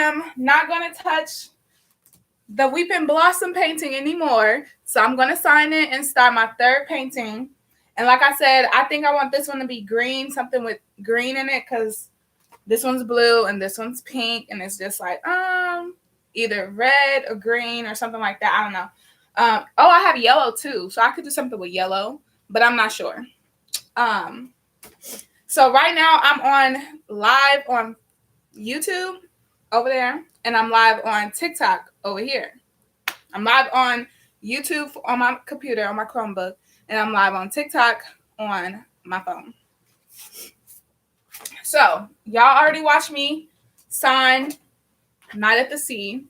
am not going to touch the Weeping Blossom painting anymore. So I'm going to sign it and start my third painting. And like I said, I think I want this one to be green, something with green in it, because this one's blue and this one's pink. And it's just like, either red or green or something like that. I don't know. I have yellow too. So I could do something with yellow, but I'm not sure. So right now I'm on live on YouTube over there, and I'm live on TikTok over here. I'm live on YouTube on my computer, on my Chromebook, and I'm live on TikTok on my phone. So y'all already watched me sign Night at the Sea.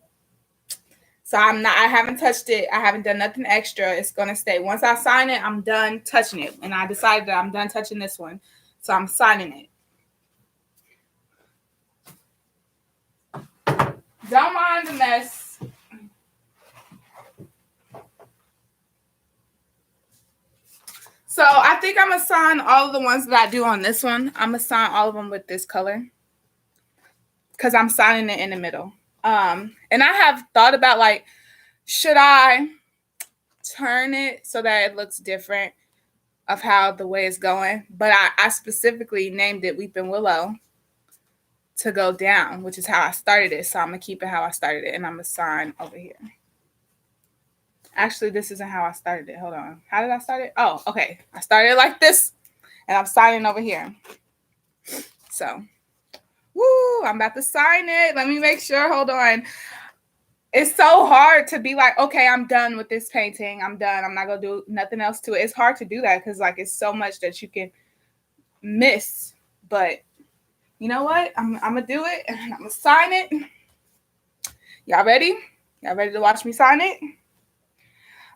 So I haven't touched it. I haven't done nothing extra. It's going to stay. Once I sign it, I'm done touching it. And I decided that I'm done touching this one. So I'm signing it. Don't mind the mess. So I think I'm going to sign all of the ones that I do on this one. I'm going to sign all of them with this color, because I'm signing it in the middle. And I have thought about, like, should I turn it so that it looks different of how the way it's going? But I specifically named it Weeping Willow to go down, which is how I started it. So I'm going to keep it how I started it, and I'm going to sign over here. Actually, this isn't how I started it. Hold on. How did I start it? Oh, okay. I started it like this, and I'm signing over here. So, woo, I'm about to sign it. Let me make sure. Hold on. It's so hard to be like, okay, I'm done with this painting. I'm done. I'm not going to do nothing else to it. It's hard to do that because, like, it's so much that you can miss. But you know what? I'm going to do it, and I'm going to sign it. Y'all ready? Y'all ready to watch me sign it?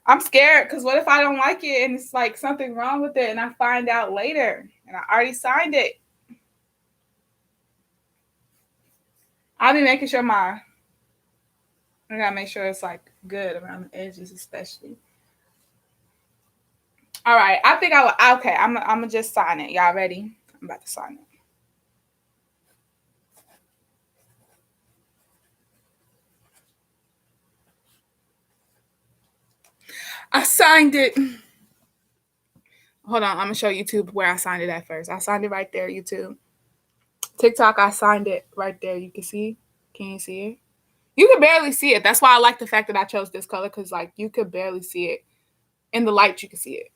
I'm scared because what if I don't like it and it's like something wrong with it and I find out later and I already signed it? I'll be making sure I gotta make sure it's like good around the edges, especially. All right, I think okay, I'm gonna just sign it. Y'all ready? I'm about to sign it. I signed it. Hold on, I'm gonna show YouTube where I signed it at first. I signed it right there, YouTube. TikTok, I signed it right there. You can see. Can you see it? You can barely see it. That's why I like the fact that I chose this color, because like you could barely see it. In the light, you can see it.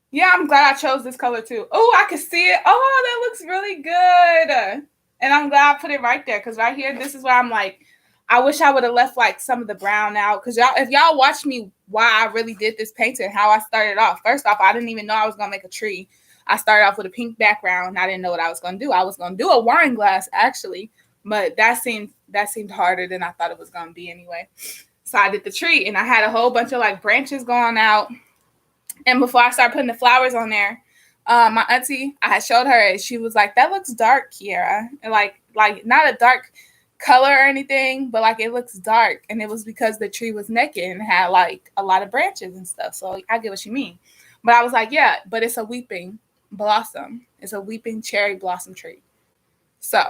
Yeah, I'm glad I chose this color too. Oh, I can see it. Oh, that looks really good. And I'm glad I put it right there, because right here, this is where I'm like, I wish I would have left like some of the brown out. Because if y'all watch me why I really did this painting, how I started off. First off, I didn't even know I was going to make a tree. I started off with a pink background. I didn't know what I was going to do. I was going to do a wine glass, actually. But that seemed harder than I thought it was going to be anyway. So I did the tree, and I had a whole bunch of like branches going out. And before I started putting the flowers on there, my auntie, I had showed her, and she was like, "That looks dark, Keirra." And like not a dark color or anything, but like it looks dark. And it was because the tree was naked and had like a lot of branches and stuff. So I get what you mean. But I was like, yeah, but it's a weeping blossom. It's a weeping cherry blossom tree. So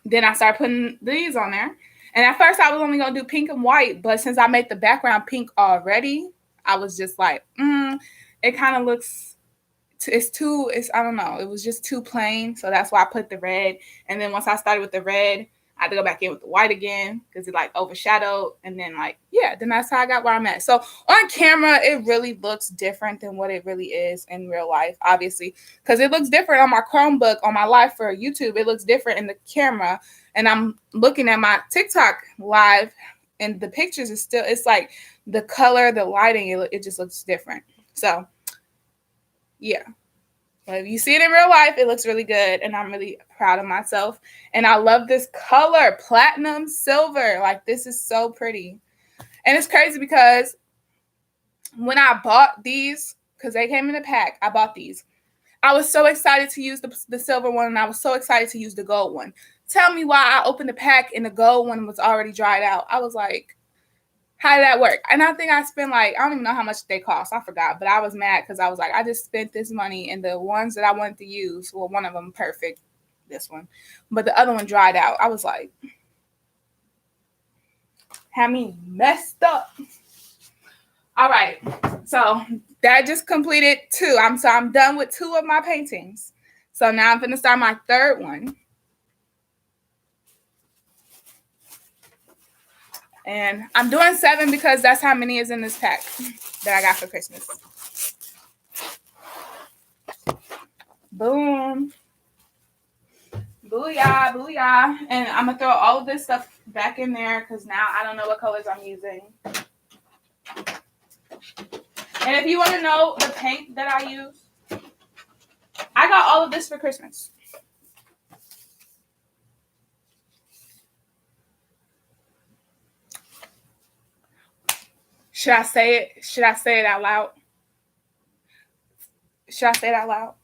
then I started putting these on there. And at first I was only going to do pink and white, but since I made the background pink already, I was just like, it kind of looks, I don't know. It was just too plain. So that's why I put the red. And then once I started with the red, I had to go back in with the white again because it like overshadowed. And then then that's how I got where I'm at. So on camera, it really looks different than what it really is in real life, obviously, because it looks different on my Chromebook, on my live for YouTube. It looks different in the camera. And I'm looking at my TikTok live, and the pictures is still, it's like the color, the lighting, it just looks different. So yeah. But if you see it in real life, it looks really good, and I'm really proud of myself. And I love this color, platinum silver. Like, this is so pretty. And it's crazy because when I bought these, because they came in a pack, I bought these. I was so excited to use the silver one, and I was so excited to use the gold one. Tell me why I opened the pack and the gold one was already dried out. I was like, how did that work? And I think I spent I don't even know how much they cost. I forgot. But I was mad because I was like, I just spent this money, and the ones that I wanted to use, well, one of them perfect, this one. But the other one dried out. I was like, had me messed up. All right. So that just completed 2. I'm done with 2 of my paintings. So now I'm going to start my 3rd one. And I'm doing 7 because that's how many is in this pack that I got for Christmas. Boom. Booyah, booyah. And I'm going to throw all of this stuff back in there because now I don't know what colors I'm using. And if you want to know the paint that I use, I got all of this for Christmas. Should I say it? Should I say it out loud? Should I say it out loud?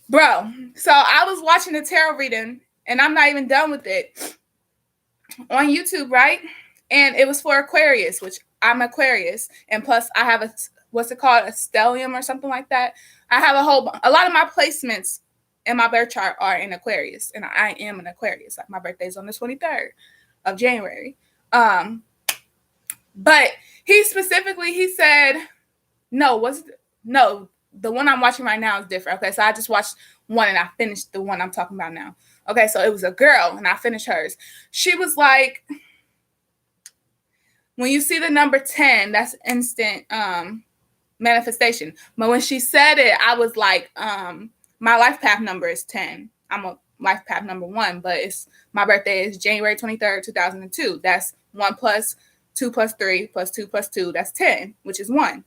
Bro, so I was watching the tarot reading, and I'm not even done with it, on YouTube, right? And it was for Aquarius, which I'm Aquarius. And plus, I have what's it called? A stellium or something like that. I have a lot of my placements in my birth chart are in Aquarius. And I am an Aquarius. Like, my birthday's on the 23rd of January. But he said, the one I'm watching right now is different. Okay, so I just watched one and I finished the one I'm talking about now. Okay, so it was a girl and I finished hers. She was like, when you see the number 10, that's instant manifestation. But when she said it, I was like, my life path number is 10. I'm a life path number 1, but my birthday is January 23rd, 2002. That's 1 plus 2 plus 3 plus 2 plus 2. That's 10, which is 1.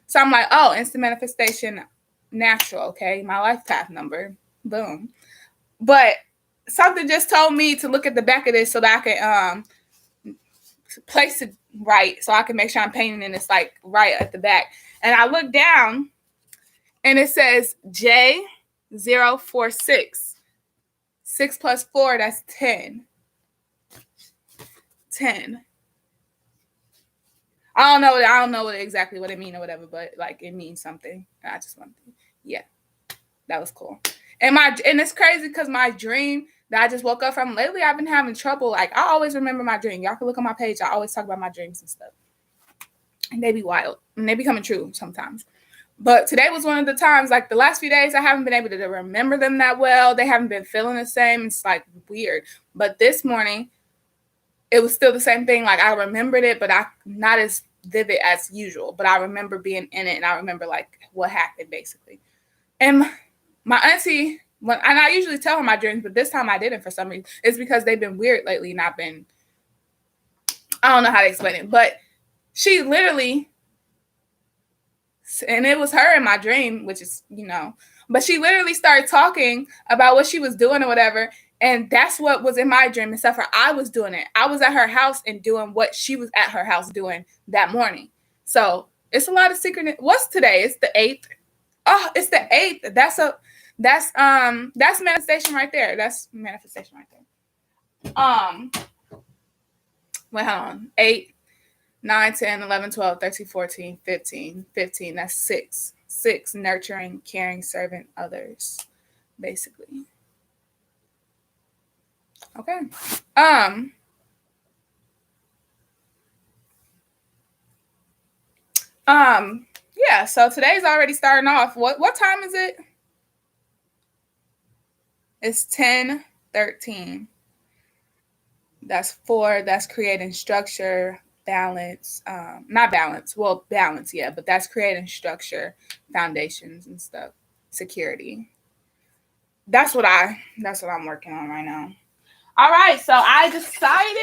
So I'm like, oh, instant manifestation, natural, okay? My life path number, boom. But something just told me to look at the back of this so that I can place it right, so I can make sure I'm painting and it's like right at the back. And I look down and it says J046. 6 plus 4, that's 10. 10. I don't know exactly what it means or whatever, but like it means something. I just want to, yeah, that was cool. And it's crazy because my dream that I just woke up from lately, I've been having trouble. Like, I always remember my dream. Y'all can look on my page. I always talk about my dreams and stuff. And they be wild. And they be coming true sometimes. But today was one of the times, like the last few days, I haven't been able to remember them that well. They haven't been feeling the same. It's like weird. But this morning, it was still the same thing. Like, I remembered it, but not as vivid as usual. But I remember being in it, and I remember like what happened basically. And my auntie, and I usually tell her my dreams, but this time I didn't for some reason. It's because they've been weird lately, and I don't know how to explain it, but she literally, and it was her in my dream, which is, but she literally started talking about what she was doing or whatever. And that's what was in my dream, except for I was doing it. I was at her house and doing what she was at her house doing that morning. So it's a lot of secret. What's today? It's the 8th. Oh, it's the 8th. That's manifestation right there. That's manifestation right there. Wait, hold on. 8, 9, 10, 11, 12, 13, 14, 15. 15. That's 6. 6, nurturing, caring, serving others, basically. Okay. Yeah, so today's already starting off. What time is it? It's 10:13. That's 4. That's creating structure, balance. Not balance. Well, balance, yeah, but that's creating structure, foundations and stuff. Security. That's what I'm working on right now. All right, so I decided.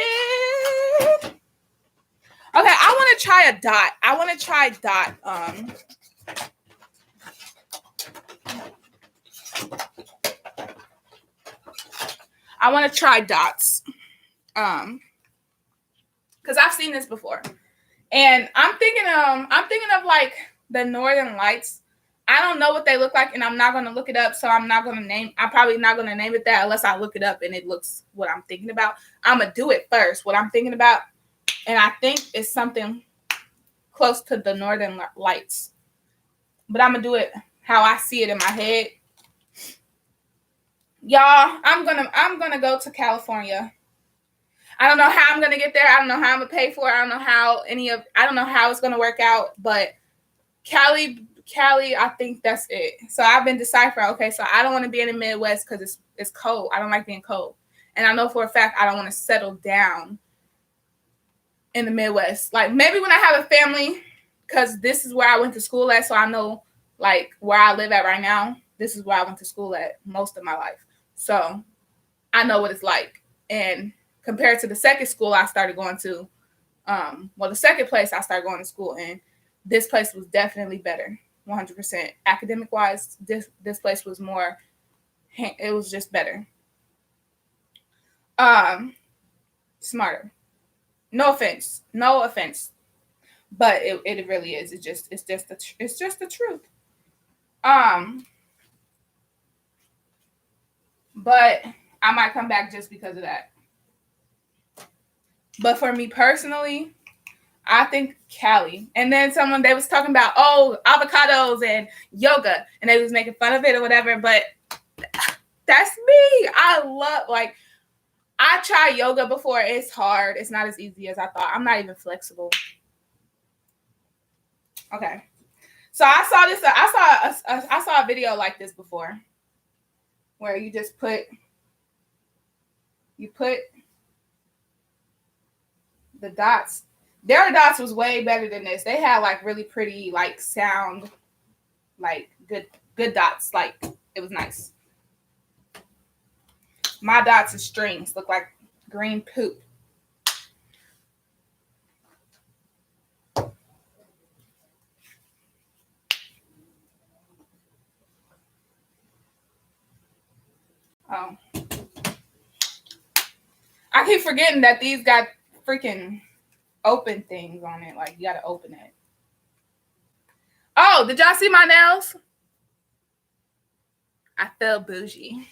Okay, I want to try a dot. I want to try dot. I want to try dots. Because I've seen this before, and I'm thinking of like the Northern Lights. I don't know what they look like, and I'm not going to look it up, so I'm probably not going to name it that unless I look it up and it looks what I'm thinking about. I'm going to do it first, what I'm thinking about, and I think it's something close to the Northern Lights. But I'm going to do it how I see it in my head. Y'all, I'm gonna go to California. I don't know how I'm gonna get there. I don't know how I'm gonna pay for it. I don't know how it's gonna work out. But Cali, I think that's it. So I've been deciphering. Okay, so I don't want to be in the Midwest because it's cold. I don't like being cold, and I know for a fact I don't want to settle down in the Midwest. Like maybe when I have a family, because this is where I went to school at, so I know like where I live at right now. This is where I went to school at most of my life, so I know what it's like. And compared to the second school I started going to, the second place I started going to school in, this place was definitely better, 100%. Academic wise, this place was more. It was just better. Smarter. No offense, but it really is. It's just the truth. But I might come back just because of that. But for me personally, I think Cali. And then they was talking about, avocados and yoga, and they was making fun of it or whatever. But that's me. I tried yoga before. It's hard. It's not as easy as I thought. I'm not even flexible. Okay. So I saw this. I saw a video like this before, where you just put the dots. Their dots was way better than this. They had like really pretty like sound, like good dots. Like it was nice. My dots and strings look like green poop. Oh. I keep forgetting that these got freaking open things on it. Like, you gotta open it. Oh, did y'all see my nails? I feel bougie.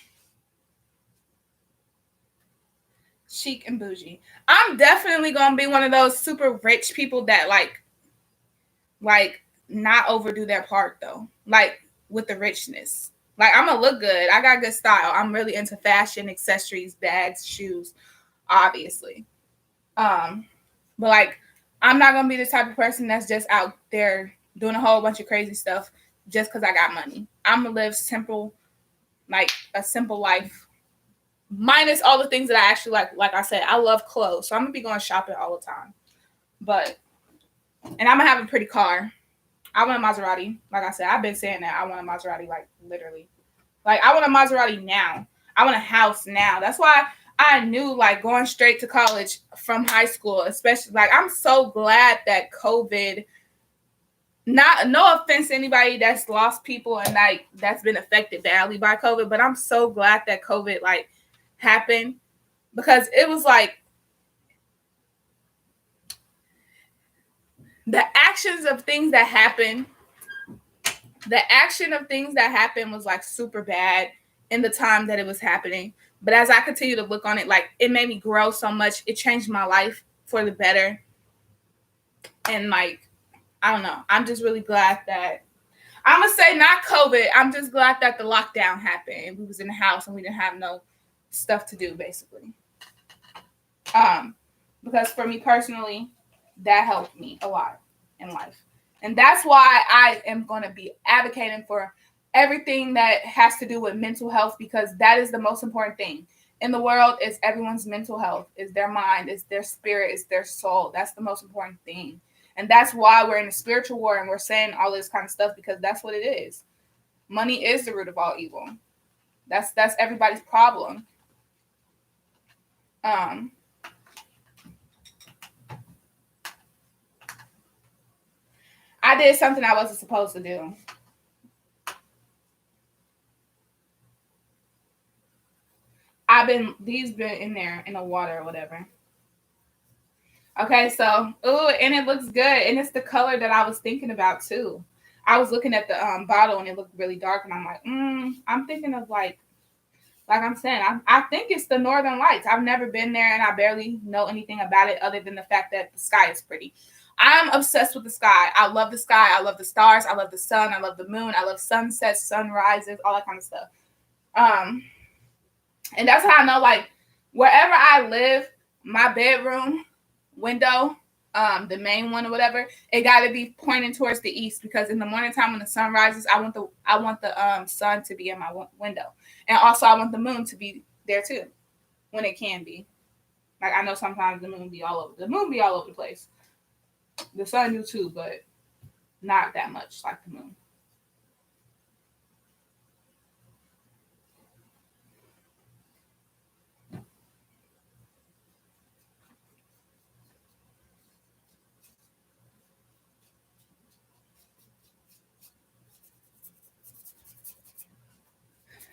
Chic and bougie. I'm definitely gonna be one of those super rich people that like not overdo their part though. Like with the richness. Like I'm gonna look good. I got good style. I'm really into fashion, accessories, bags, shoes, obviously. But like I'm not gonna be the type of person that's just out there doing a whole bunch of crazy stuff just because I got money. I'm gonna live simple, like a simple life. Minus all the things that I actually like. Like I said, I love clothes. So I'm gonna be going shopping all the time. And I'm gonna have a pretty car. I want a Maserati. Like I said, I've been saying that. I want a Maserati, like literally. Like I want a Maserati now. I want a house now. That's why I knew like going straight to college from high school, especially like I'm so glad that COVID, no offense to anybody that's lost people and like that's been affected badly by COVID, but I'm so glad that COVID like happened because it was like the action of things that happened was like super bad in the time that it was happening. But as I continue to look on it, like it made me grow so much. It changed my life for the better. And like, I don't know. I'm just really glad that I'm gonna say not COVID. I'm just glad that the lockdown happened and we was in the house and we didn't have no stuff to do basically. Because for me personally, that helped me a lot in life. And that's why I am going to be advocating for everything that has to do with mental health, because that is the most important thing in the world. Is everyone's mental health, is their mind, is their spirit, is their soul. That's the most important thing. And that's why we're in a spiritual war and we're saying all this kind of stuff, because that's what it is. Money is the root of all evil. That's everybody's problem. I did something I wasn't supposed to do. These been in there in the water or whatever. Okay, so, and it looks good. And it's the color that I was thinking about too. I was looking at the bottle and it looked really dark. And I'm like, I'm thinking of like I'm saying, I think it's the Northern Lights. I've never been there and I barely know anything about it other than the fact that the sky is pretty. I'm obsessed with the sky. I love the sky. I love the stars. I love the sun. I love the moon. I love sunsets, sunrises, all that kind of stuff. And that's how I know, like, wherever I live, my bedroom window, the main one or whatever, it got to be pointing towards the east, because in the morning time when the sun rises, I want the sun to be in my window, and also I want the moon to be there too, when it can be. Like, I know sometimes the moon be all over the place. The sun do too, but not that much like the moon.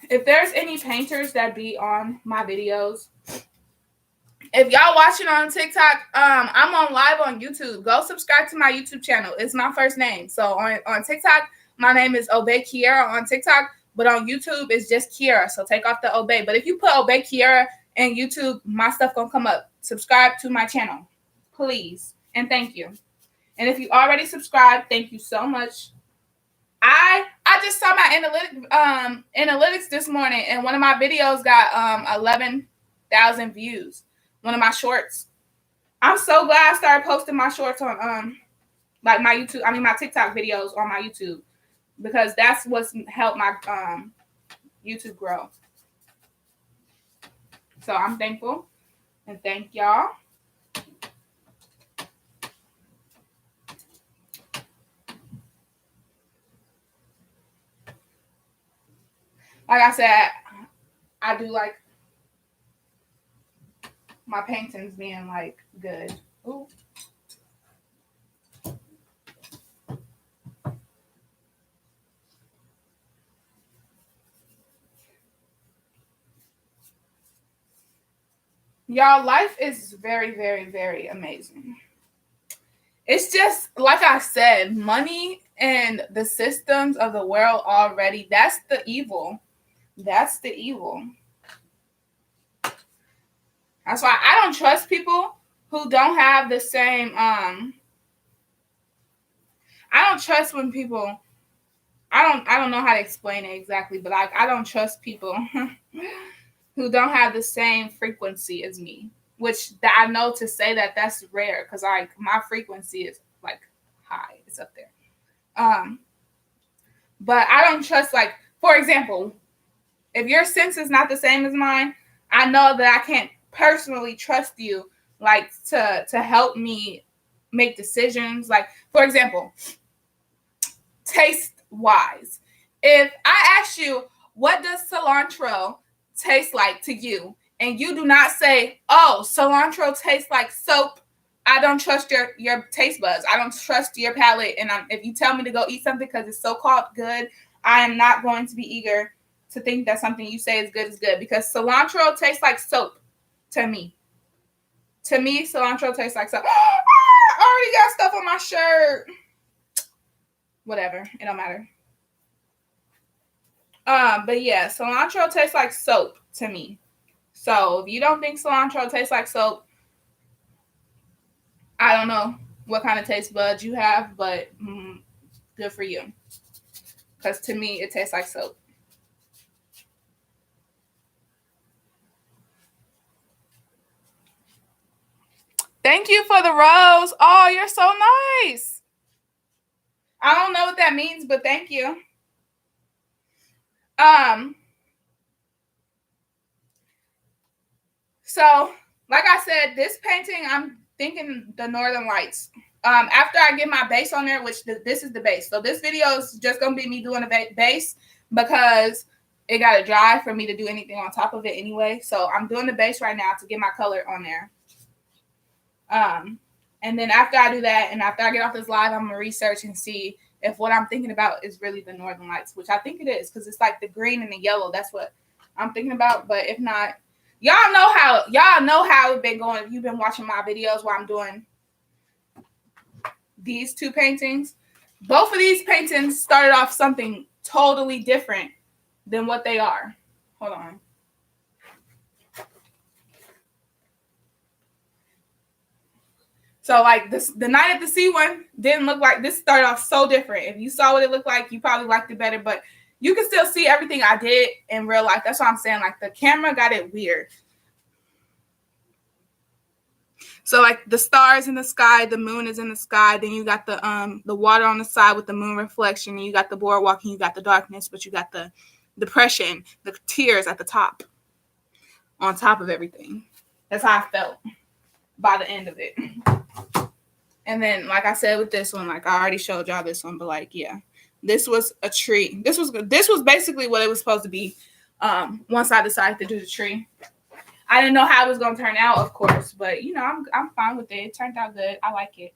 If there's any painters that be on my videos, if y'all watching on TikTok, I'm on live on YouTube. Go subscribe to my YouTube channel. It's my first name. So on TikTok, my name is Obey Keirra on TikTok, but on YouTube it's just Keirra. So take off the Obey. But if you put Obey Keirra in YouTube, my stuff gonna come up. Subscribe to my channel, please, and thank you. And if you already subscribed, thank you so much. I just saw my analytics this morning, and one of my videos got 11,000 views. One of my shorts. I'm so glad I started posting my shorts on like my YouTube. I mean my TikTok videos on my YouTube, because that's what's helped my YouTube grow. So I'm thankful, and thank y'all. Like I said, I do like my paintings being like good. Ooh. Y'all, life is very, very, very amazing. It's just, like I said, money and the systems of the world already, that's the evil. That's the evil. That's why I don't trust people who don't have the same, I don't trust when people, I don't know how to explain it exactly, but I don't trust people who don't have the same frequency as me, which I know to say that that's rare, because my frequency is like high. It's up there. But I don't trust, like, for example, if your sense is not the same as mine, I know that I can't personally trust you, like, to help me make decisions. Like, for example, taste wise, if I ask you, what does cilantro taste like to you, and you do not say, oh, cilantro tastes like soap, I don't trust your taste buds. I don't trust your palate. And if you tell me to go eat something because it's so-called good, I am not going to be eager to think that something you say is good, because cilantro tastes like soap to me. To me, cilantro tastes like soap. I already got stuff on my shirt. Whatever. It don't matter. But yeah, cilantro tastes like soap to me. So if you don't think cilantro tastes like soap, I don't know what kind of taste buds you have, but good for you. Because to me, it tastes like soap. Thank you for the rose. Oh, you're so nice. I don't know what that means, but thank you. So, like I said, this painting, I'm thinking the Northern Lights. After I get my base on there, which this is the base. So this video is just going to be me doing a base, because it got to dry for me to do anything on top of it anyway. So I'm doing the base right now to get my color on there. And then after I do that, and after I get off this live, I'm going to research and see if what I'm thinking about is really the Northern Lights, which I think it is, because it's like the green and the yellow. That's what I'm thinking about. But if not, y'all know how it's been going. If you've been watching my videos where I'm doing these two paintings, both of these paintings started off something totally different than what they are. Hold on. So like this, the Night at the Sea one didn't look like this. Started off so different. If you saw what it looked like, you probably liked it better. But you can still see everything I did in real life. That's what I'm saying. Like the camera got it weird. So like the stars in the sky, the moon is in the sky. Then you got the water on the side with the moon reflection. And you got the boardwalk, and you got the darkness, but you got the depression, the tears at the top, on top of everything. That's how I felt by the end of it. And then, like I said with this one, like I already showed y'all this one, but like, yeah, this was a tree. This was basically what it was supposed to be. Once I decided to do the tree, I didn't know how it was gonna turn out, of course, but you know, I'm fine with it. It turned out good. I like it.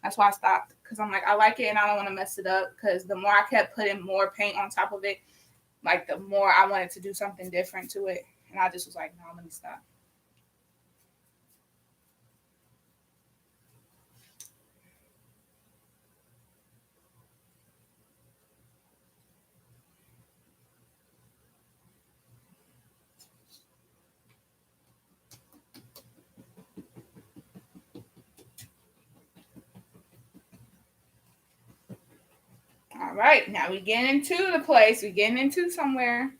That's why I stopped, because I'm like, I like it and I don't want to mess it up. Because the more I kept putting more paint on top of it, like the more I wanted to do something different to it, and I just was like, no, let me stop. All right, now we getting into the place. We getting into somewhere.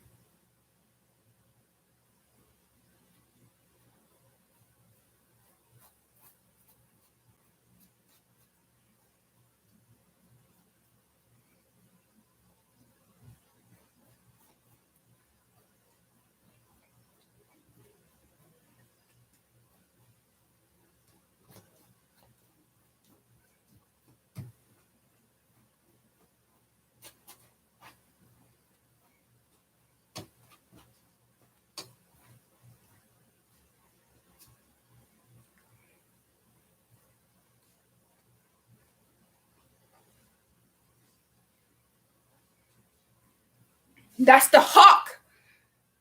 That's the hawk.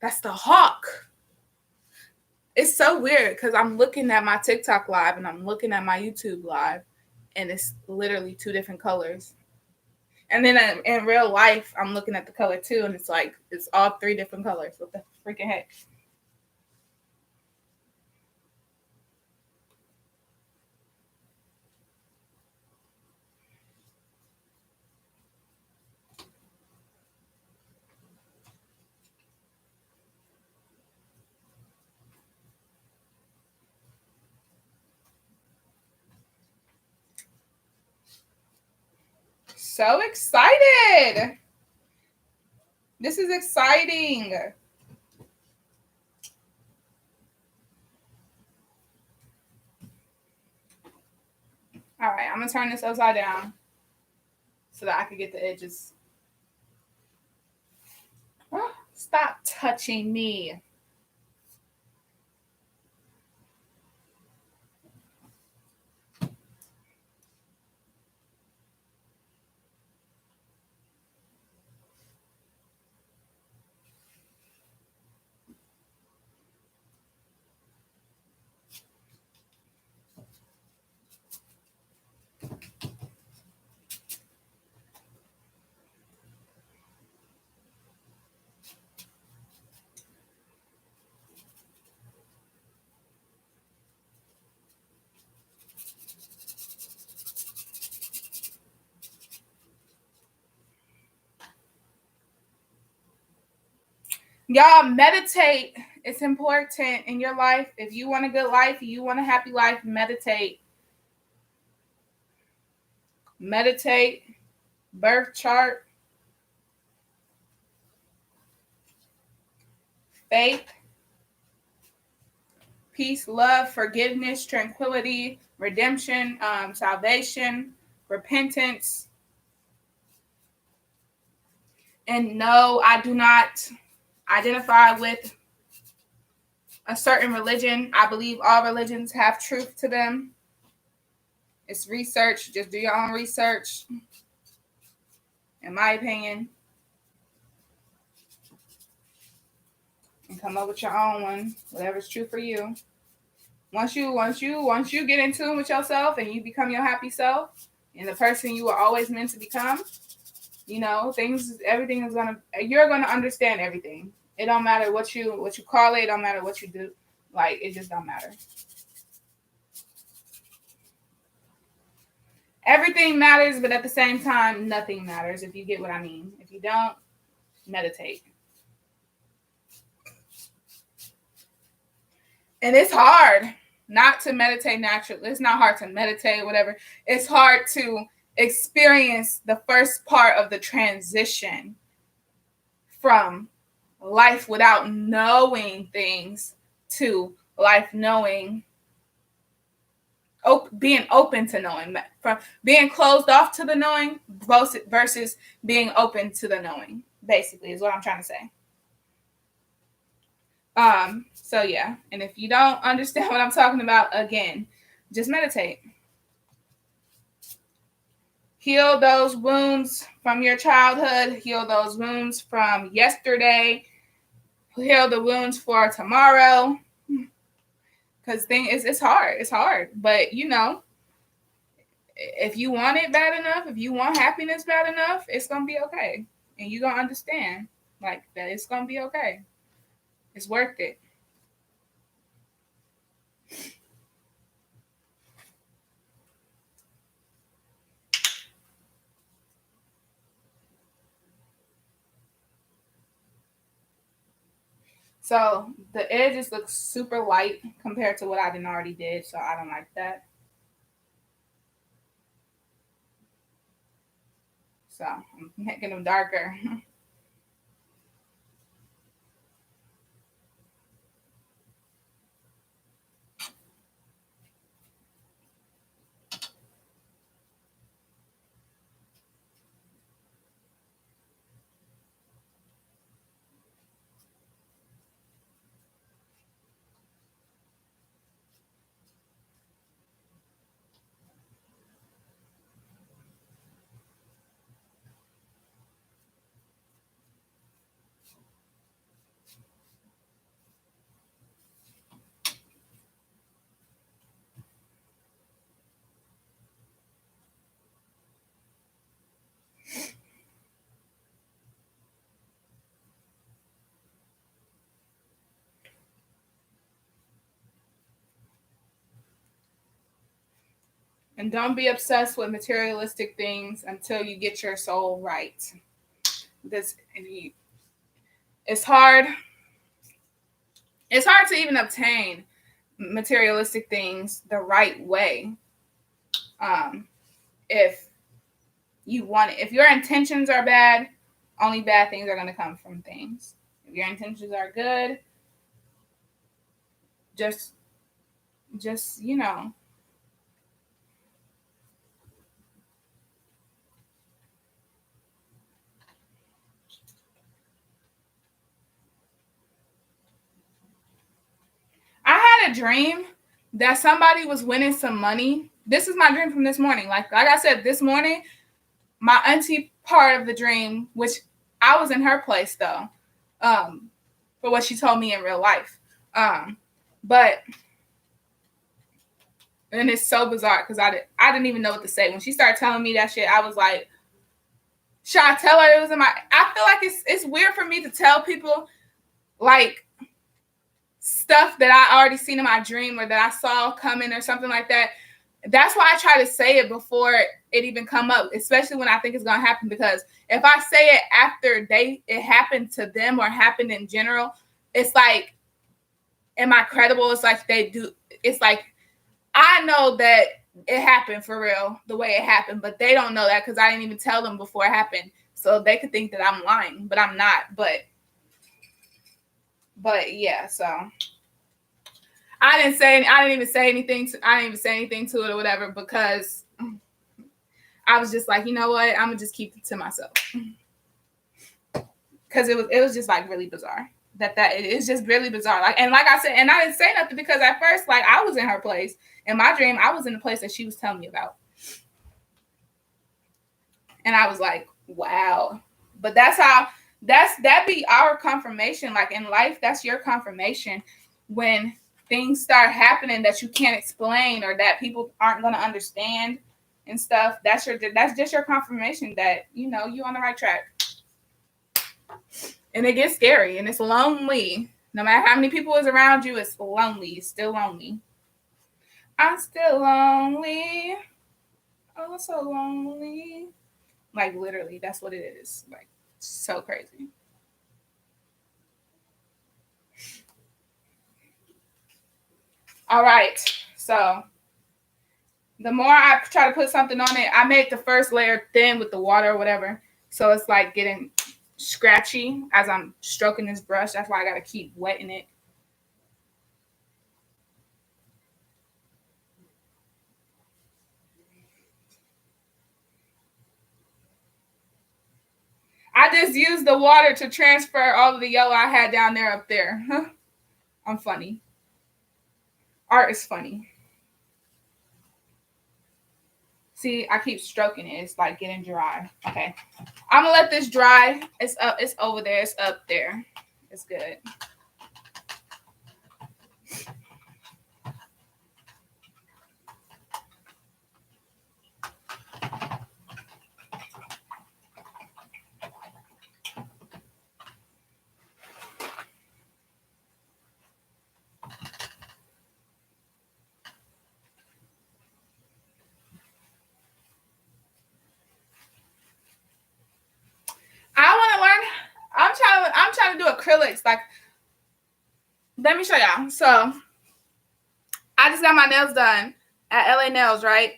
That's the hawk. It's so weird because I'm looking at my TikTok live and I'm looking at my YouTube live, and it's literally two different colors. And then in real life, I'm looking at the color too, and it's like it's all three different colors. What the freaking heck? So excited! This is exciting. All right, I'm gonna turn this upside down so that I can get the edges. Oh, stop touching me. Y'all, meditate. It's important in your life. If you want a good life, you want a happy life, meditate. Meditate. Birth chart. Faith. Peace, love, forgiveness, tranquility, redemption, salvation, repentance. And no, I do not identify with a certain religion. I believe all religions have truth to them. It's research. Just do your own research, in my opinion, and come up with your own one, whatever's true for you. Once you get in tune with yourself and you become your happy self and the person you were always meant to become, you know, everything is you're gonna understand everything. It don't matter what you call it. It don't matter what you do. Like, it just don't matter. Everything matters, but at the same time, nothing matters, if you get what I mean. If you don't, meditate. And it's hard not to meditate naturally. It's not hard to meditate, whatever. It's hard to experience the first part of the transition from life without knowing things to life knowing, being open to knowing, from being closed off to the knowing versus being open to the knowing, basically, is what I'm trying to say. So yeah, and if you don't understand what I'm talking about, again, just meditate. Heal those wounds from your childhood, heal those wounds from yesterday, heal the wounds for tomorrow. Because it's hard. It's hard. But you know, if you want it bad enough, if you want happiness bad enough, it's gonna be okay. And you're gonna understand like that it's gonna be okay. It's worth it. So the edges look super light compared to what I didn't already did, so I don't like that. So I'm making them darker. And don't be obsessed with materialistic things until you get your soul right. This it's hard. It's hard to even obtain materialistic things the right way. If you want it, if your intentions are bad, only bad things are going to come from things. If your intentions are good, just you know, I had a dream that somebody was winning some money. This is my dream from this morning. Like I said, this morning, my auntie part of the dream, which I was in her place though, for what she told me in real life. But and it's so bizarre because I didn't even know what to say when she started telling me that shit. I was like, should I tell her it was in my? I feel like it's weird for me to tell people like stuff that I already seen in my dream or that I saw coming or something like that. That's why I try to say it before it even come up, especially when I think it's gonna happen. Because if I say it after it happened to them or happened in general, it's like, am I credible? It's like they do. It's like I know that it happened for real, the way it happened, but they don't know that because I didn't even tell them before it happened. So they could think that I'm lying, but I'm not. But yeah, so I didn't even say anything to it or whatever because I was just like, you know what? I'm gonna just keep it to myself. Because it was just like really bizarre. That it is just really bizarre. Like I said, and I didn't say nothing because at first, like I was in her place. In my dream, I was in the place that she was telling me about. And I was like, wow. But that be our confirmation. Like in life, that's your confirmation when things start happening that you can't explain or that people aren't going to understand and stuff. That's just your confirmation that, you know, you're on the right track. And it gets scary and it's lonely. No matter how many people is around you, it's lonely. It's still lonely. I'm still lonely. Oh, so lonely. Like literally, that's what it is. Like so crazy. All right. So the more I try to put something on it, I make the first layer thin with the water or whatever. So it's like getting scratchy as I'm stroking this brush. That's why I gotta keep wetting it. I just used the water to transfer all of the yellow I had down there up there. I'm funny. Art is funny. See, I keep stroking it. It's like getting dry. Okay. I'm gonna let this dry. It's up, it's over there, it's up there. It's good. I want to learn. I'm trying to do acrylics. Like, let me show y'all. So I just got my nails done at LA Nails, right?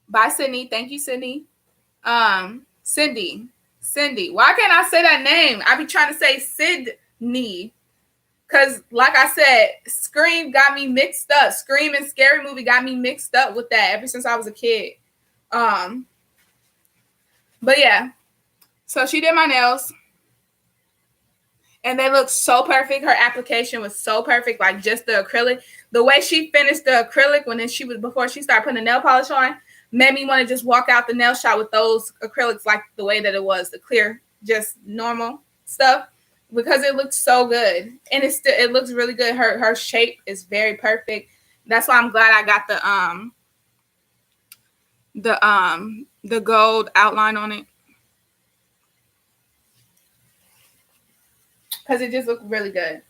By Sydney. Thank you, Sydney. Cindy. Cindy. Why can't I say that name? I be trying to say Sydney. Cause like I said, Scream got me mixed up. Scream and Scary Movie got me mixed up with that ever since I was a kid. But yeah. So she did my nails. And they looked so perfect. Her application was so perfect, like just the acrylic. The way she finished the acrylic before she started putting the nail polish on, made me want to just walk out the nail shop with those acrylics like the way that it was, the clear, just normal stuff, because it looked so good. And it looks really good. Her shape is very perfect. That's why I'm glad I got the gold outline on it, because it just looked really good.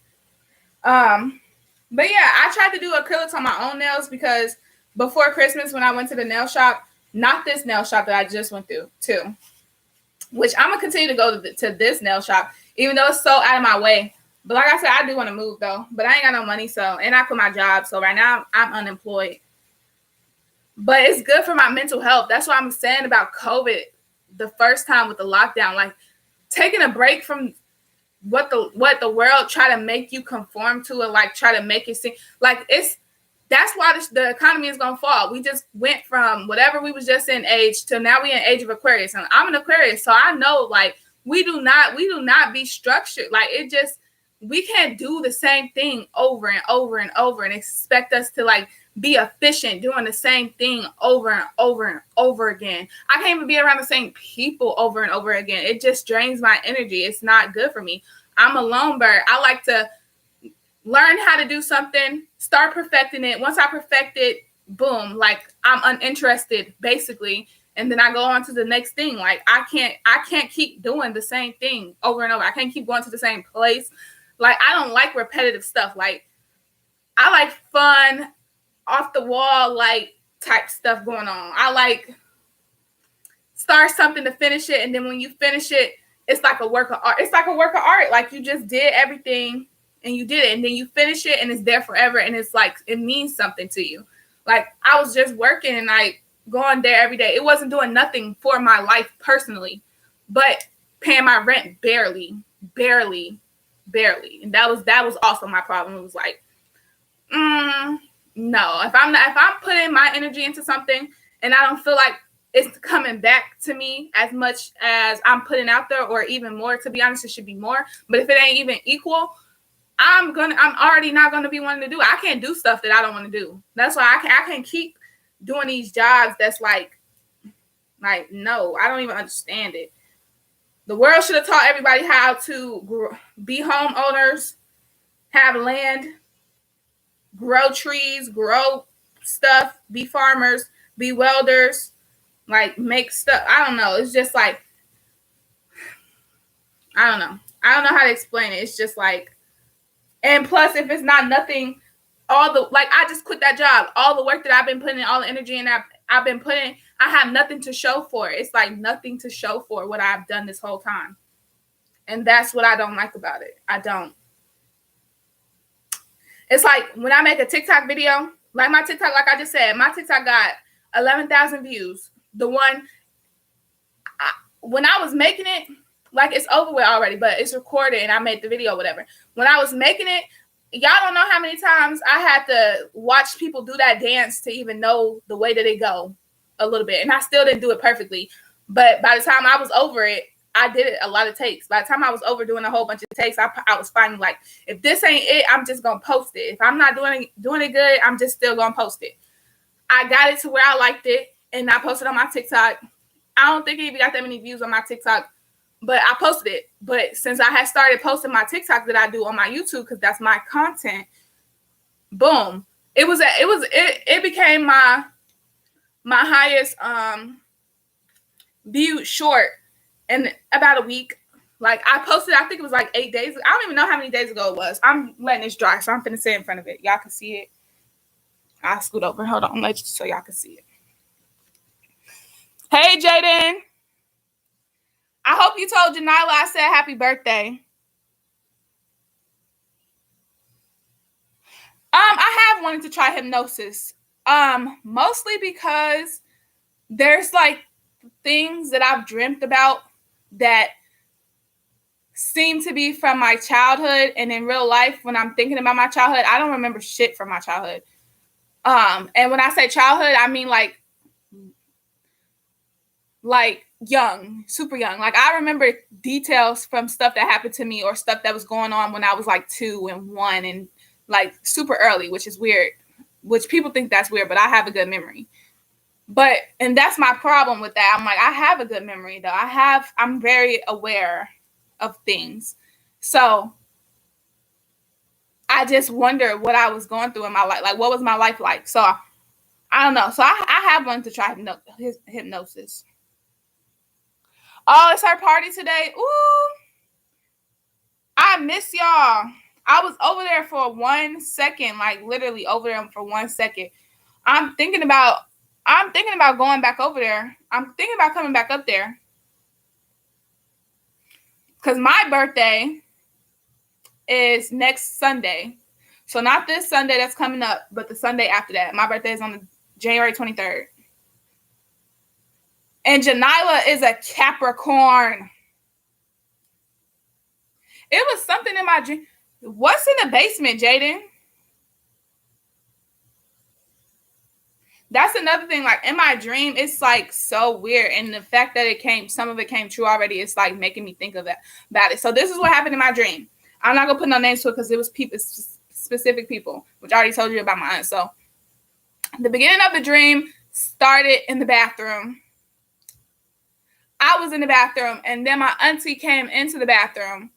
But yeah, I tried to do acrylics on my own nails because before Christmas, when I went to the nail shop, not this nail shop that I just went through to, which I'm gonna continue to go to this nail shop, even though it's so out of my way. But like I said, I do want to move though, but I ain't got no money, so, and I quit my job, so right now I'm unemployed. But it's good for my mental health. That's what I'm saying about COVID the first time with the lockdown, like taking a break from what the world try to make you conform to, and like try to make it seem like that's why the economy is gonna fall. We just went from whatever we was just in age to now we in age of Aquarius, and I'm an Aquarius, so I know like we do not be structured. Like it just, we can't do the same thing over and over and over and expect us to like be efficient doing the same thing over and over and over again. I can't even be around the same people over and over again. It just drains my energy. It's not good for me. I'm a lone bird. I like to learn how to do something, start perfecting it. Once I perfect it, boom, like I'm uninterested basically. And then I go on to the next thing. Like I can't keep doing the same thing over and over. I can't keep going to the same place. Like I don't like repetitive stuff. Like I like fun, off the wall, like type stuff going on. I like start something to finish it, and then when you finish it, it's like a work of art. It's like a work of art. Like you just did everything and you did it, and then you finish it and it's there forever, and it's like it means something to you. Like I was just working and like going there every day. It wasn't doing nothing for my life personally, but paying my rent barely. And that was also my problem. It was like, no, if I'm putting my energy into something and I don't feel like it's coming back to me as much as I'm putting out there, or even more, to be honest, it should be more. But if it ain't even equal, I'm already not gonna be wanting to do it. I can't do stuff that I don't want to do. That's why I can't keep doing these jobs that's like no, I don't even understand it. The world should have taught everybody how to be homeowners, have land, grow trees, grow stuff, be farmers, be welders, like make stuff. I don't know. It's just like, I don't know. I don't know how to explain it. It's just like, and plus if it's not nothing, all the, like I just quit that job. All the work that I've been putting in, all the energy in that I've been putting, I have nothing to show for it. It's like nothing to show for what I've done this whole time. And that's what I don't like about it. I don't. It's like when I make a TikTok video, like my TikTok, like I just said, my TikTok got 11,000 views. The one, when I was making it, like it's over with already, but it's recorded and I made the video, whatever. When I was making it, y'all don't know how many times I had to watch people do that dance to even know the way that it go a little bit. And I still didn't do it perfectly. But by the time I was over it, I did it a lot of takes. By the time I was over doing a whole bunch of takes, I was finding like, if this ain't it, I'm just going to post it. If I'm not doing it good, I'm just still going to post it. I got it to where I liked it, and I posted on my TikTok. I don't think it even got that many views on my TikTok, but I posted it. But since I had started posting my TikTok that I do on my YouTube, because that's my content, boom. It became my highest viewed short in about a week. Like I posted, I think it was like 8 days. I don't even know how many days ago it was. I'm letting this dry, so I'm finna sit in front of it. Y'all can see it. I'll scoot over. Hold on, so y'all can see it. Hey, Jaden. I hope you told Janila I said happy birthday. I have wanted to try hypnosis. Mostly because there's like things that I've dreamt about that seem to be from my childhood, and in real life, when I'm thinking about my childhood, I don't remember shit from my childhood. And when I say childhood, I mean like young, super young. Like I remember details from stuff that happened to me or stuff that was going on when I was like 2 and 1 and like super early, which is weird, which people think that's weird, but I have a good memory. And that's my problem with that. I'm like, I have a good memory though. I'm very aware of things. So I just wonder what I was going through in my life. Like, what was my life like? So I don't know. So I have wanted to try hypnosis. Oh, it's her party today. Ooh, I miss y'all. I was over there for 1 second, like literally over there for 1 second. I'm thinking about going back over there. I'm thinking about coming back up there. Because my birthday is next Sunday. So not this Sunday that's coming up, but the Sunday after that. My birthday is on January 23rd. And Janila is a Capricorn. It was something in my dream. What's in the basement, Jaden? That's another thing. Like in my dream, it's like so weird. And the fact that some of it came true already, it's like making me think of that about it. So this is what happened in my dream. I'm not gonna put no names to it because it was people, specific people, which I already told you about my aunt. So the beginning of the dream started in the bathroom. I was in the bathroom, and then my auntie came into the bathroom,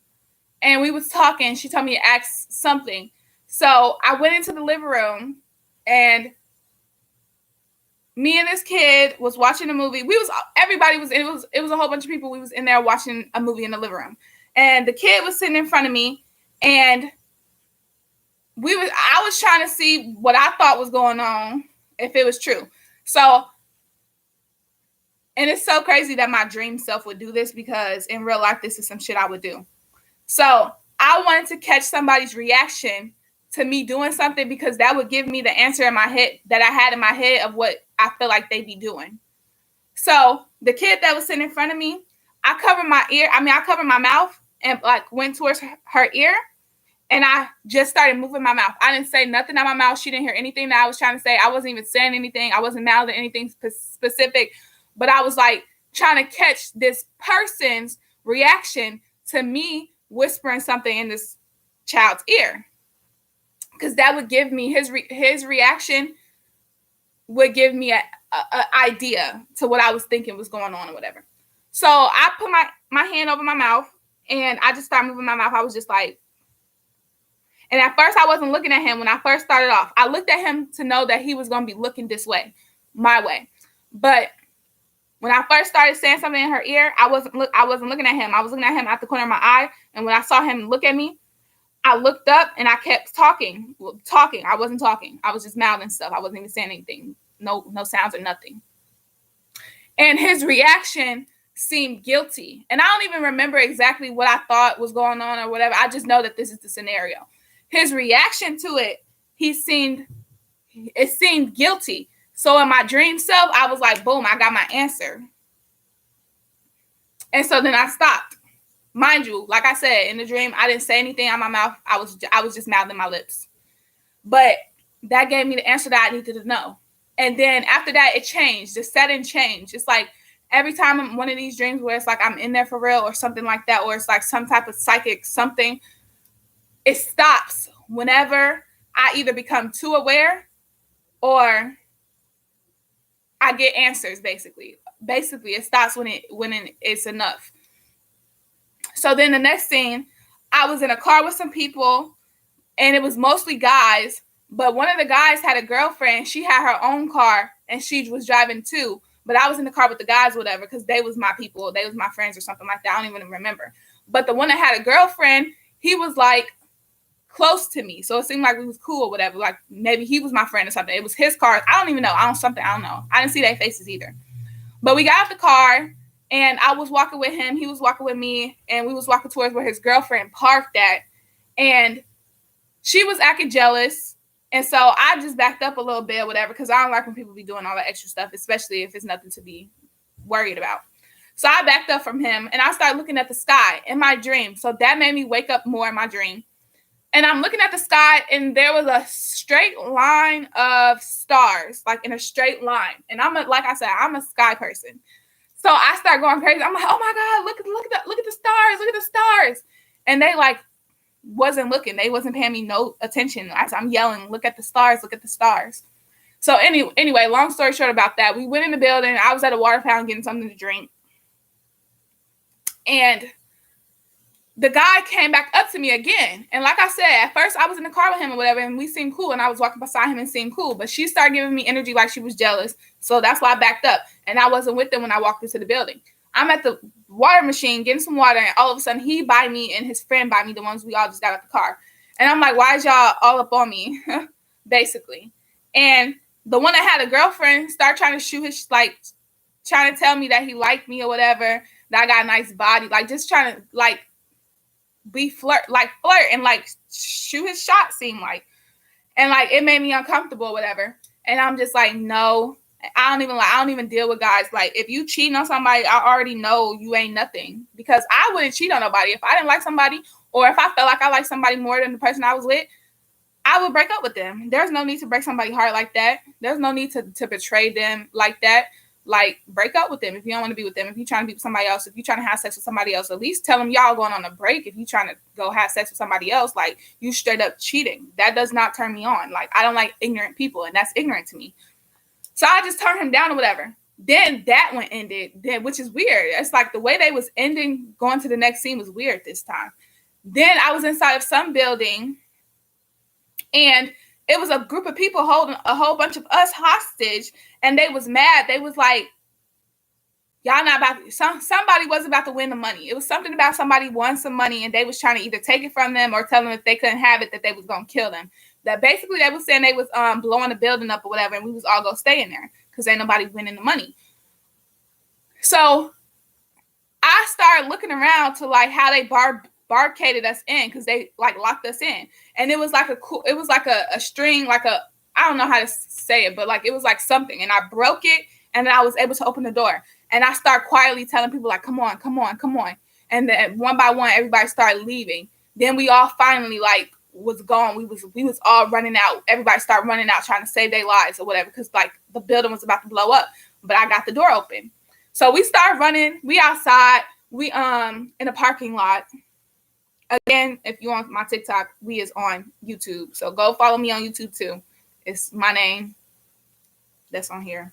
and we was talking. She told me to ask something. So I went into the living room, and me and this kid was watching a movie. Everybody was, it was a whole bunch of people. We was in there watching a movie in the living room. And the kid was sitting in front of me, and I was trying to see what I thought was going on, if it was true. So, and it's so crazy that my dream self would do this, because in real life, this is some shit I would do. So I wanted to catch somebody's reaction to me doing something, because that would give me the answer in my head that I had in my head of what I feel like they'd be doing. So the kid that was sitting in front of me, I covered my mouth and like went towards her ear, and I just started moving my mouth. I didn't say nothing out my mouth. She didn't hear anything that I was trying to say. I wasn't even saying anything. I wasn't mouthing anything specific, but I was like trying to catch this person's reaction to me whispering something in this child's ear, because that would give me his reaction would give me a idea to what I was thinking was going on or whatever. So I put my hand over my mouth, and I just started moving my mouth. I was just like, and at first I wasn't looking at him when I first started off. I looked at him to know that he was going to be looking this way, my way. But when I first started saying something in her ear, I wasn't looking at him. I was looking at him out the corner of my eye. And when I saw him look at me, I looked up and I kept talking. I wasn't talking. I was just mouthing stuff. I wasn't even saying anything. No sounds or nothing. And his reaction seemed guilty. And I don't even remember exactly what I thought was going on or whatever. I just know that this is the scenario. His reaction to it, it seemed guilty. So in my dream self, I was like, boom, I got my answer. And so then I stopped. Mind you, like I said, in the dream, I didn't say anything out my mouth. I was just mouthing my lips. But that gave me the answer that I needed to know. And then after that, it changed. The setting changed. It's like every time I'm one of these dreams where it's like I'm in there for real or something like that, or it's like some type of psychic something, it stops whenever I either become too aware or I get answers, basically. Basically, it stops when it's enough. So then the next scene, I was in a car with some people, and it was mostly guys, but one of the guys had a girlfriend. She had her own car, and she was driving too. But I was in the car with the guys, whatever, because they was my people. They was my friends or something like that. I don't even remember. But the one that had a girlfriend, he was like close to me. So it seemed like we was cool or whatever. Like maybe he was my friend or something. It was his car. I don't even know. I don't know. I didn't see their faces either. But we got out the car, and I was walking with him. He was walking with me, and we was walking towards where his girlfriend parked at. And she was acting jealous. And so I just backed up a little bit or whatever, because I don't like when people be doing all that extra stuff, especially if it's nothing to be worried about. So I backed up from him, and I started looking at the sky in my dream. So that made me wake up more in my dream. And I'm looking at the sky, and there was a straight line of stars, like in a straight line. And like I said, I'm a sky person. So I start going crazy. I'm like, oh my God, look at the stars, look at the stars. And they like wasn't looking. They wasn't paying me no attention. I'm yelling, look at the stars, look at the stars. So anyway, long story short about that, we went in the building. I was at a water fountain getting something to drink. And the guy came back up to me again. And like I said, at first I was in the car with him or whatever, and we seemed cool. And I was walking beside him and seemed cool. But she started giving me energy like she was jealous. So that's why I backed up. And I wasn't with them when I walked into the building. I'm at the water machine getting some water, and all of a sudden he by me and his friend by me, the ones we all just got out the car. And I'm like, why is y'all all up on me? Basically. And the one that had a girlfriend started trying to shoot his, like, trying to tell me that he liked me or whatever, that I got a nice body, like just trying to like flirt and like shoot his shot, seemed like. And like it made me uncomfortable or whatever. And I'm just like, no, I don't even deal with guys. Like if you cheating on somebody, I already know you ain't nothing, because I wouldn't cheat on nobody. If I didn't like somebody, or if I felt like I liked somebody more than the person I was with, I would break up with them. There's no need to break somebody's heart like that. There's no need to betray them like that. Like, break up with them if you don't want to be with them. If you're trying to be with somebody else, if you're trying to have sex with somebody else, at least tell them y'all going on a break. If you're trying to go have sex with somebody else, like, you straight up cheating. That does not turn me on. Like, I don't like ignorant people, and that's ignorant to me. So I just turned him down or whatever. Then that one ended, which is weird. It's like the way they was ending, going to the next scene was weird this time. Then I was inside of some building, and it was a group of people holding a whole bunch of us hostage, and they was mad. They was like, y'all not about to, somebody wasn't about to win the money. It was something about somebody won some money, and they was trying to either take it from them or tell them if they couldn't have it, that they was going to kill them. That basically they was saying they was blowing the building up or whatever, and we was all going to stay in there because ain't nobody winning the money. So I started looking around to like how they barricaded us in, because they like locked us in, and it was like a string, like a, I don't know how to say it, but like it was like something, and I broke it, and then I was able to open the door, and I start quietly telling people like, come on, and then one by one everybody started leaving. Then we all finally like was gone. We was all running out. Everybody started running out trying to save their lives or whatever, because like the building was about to blow up, but I got the door open. So we started running. We outside. We in a parking lot. Again, if you want my TikTok, we is on YouTube. So go follow me on YouTube too. It's my name that's on here.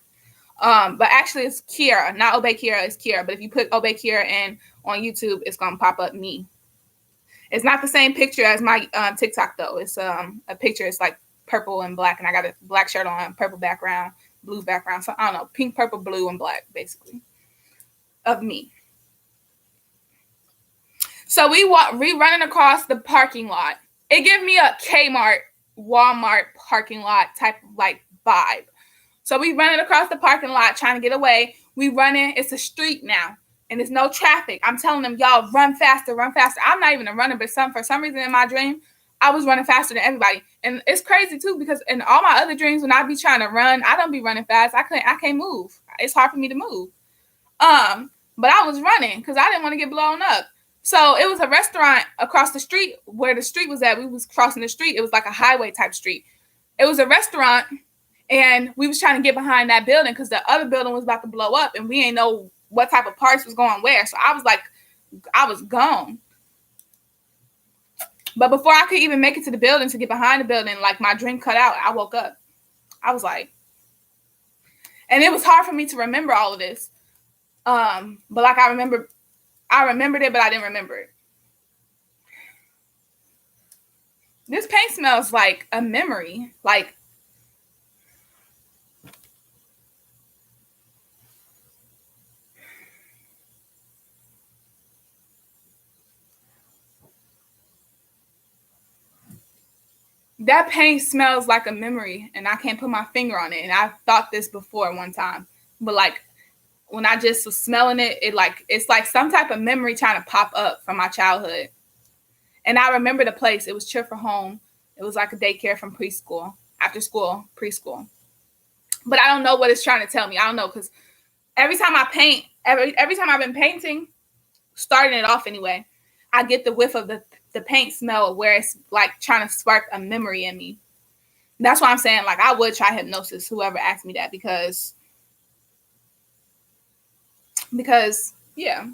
But actually it's Keirra, not Obey Keirra, it's Keirra. But if you put Obey Keirra in on YouTube, it's gonna pop up me. It's not the same picture as my TikTok though. It's a picture, it's like purple and black, and I got a black shirt on, purple background, blue background. So I don't know, pink, purple, blue, and black, basically, of me. So we running across the parking lot. It gave me a Kmart, Walmart parking lot type of like vibe. So we running across the parking lot trying to get away. We running. It's a street now. And there's no traffic. I'm telling them, y'all, run faster, run faster. I'm not even a runner, but for some reason in my dream, I was running faster than everybody. And it's crazy too, because in all my other dreams, when I be trying to run, I don't be running fast. I can't move. It's hard for me to move. But I was running because I didn't want to get blown up. So it was a restaurant across the street where the street was at. We was crossing the street. It was like a highway type street. It was a restaurant, and we was trying to get behind that building because the other building was about to blow up, and we ain't know what type of parts was going where. So I was like, I was gone. But before I could even make it to the building to get behind the building, like my dream cut out. I woke up. I was like, and it was hard for me to remember all of this. But like I remembered it, but I didn't remember it. This paint smells like a memory. Like, that paint smells like a memory, and I can't put my finger on it. And I thought this before one time, but like when I just was smelling it, it's like some type of memory trying to pop up from my childhood. And I remember the place. It was Cheer for Home. It was like a daycare from preschool, after school, preschool. But I don't know what it's trying to tell me. I don't know, because every time I paint, every time I've been painting, starting it off anyway, I get the whiff of the paint smell where it's like trying to spark a memory in me. That's why I'm saying, like, I would try hypnosis, whoever asked me that, because yeah,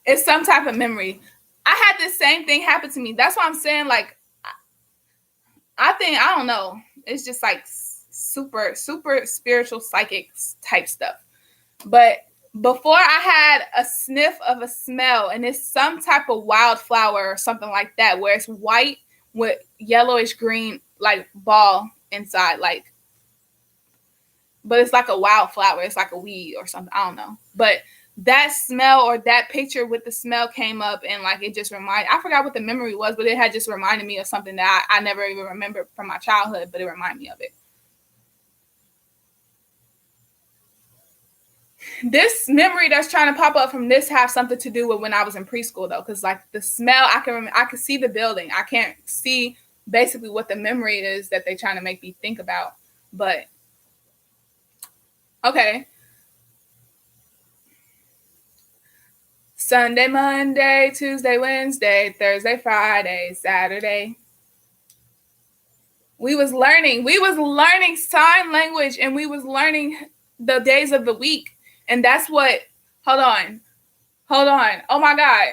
it's some type of memory. I had this same thing happen to me. That's why I'm saying, like, I don't know. It's just like super, super spiritual, psychic type stuff. But before I had a sniff of a smell, and it's some type of wildflower or something like that, where it's white with yellowish green, like, ball inside, like, but it's like a wildflower. It's like a weed or something. I don't know. But that smell or that picture with the smell came up, and like it just I forgot what the memory was, but it had just reminded me of something that I never even remembered from my childhood, but it reminded me of it. This memory that's trying to pop up from this have something to do with when I was in preschool, though, because like the smell, I can see the building. I can't see basically what the memory is that they're trying to make me think about. But okay. Sunday, Monday, Tuesday, Wednesday, Thursday, Friday, Saturday. We was learning sign language, and we was learning the days of the week. And that's what, hold on. Oh my God.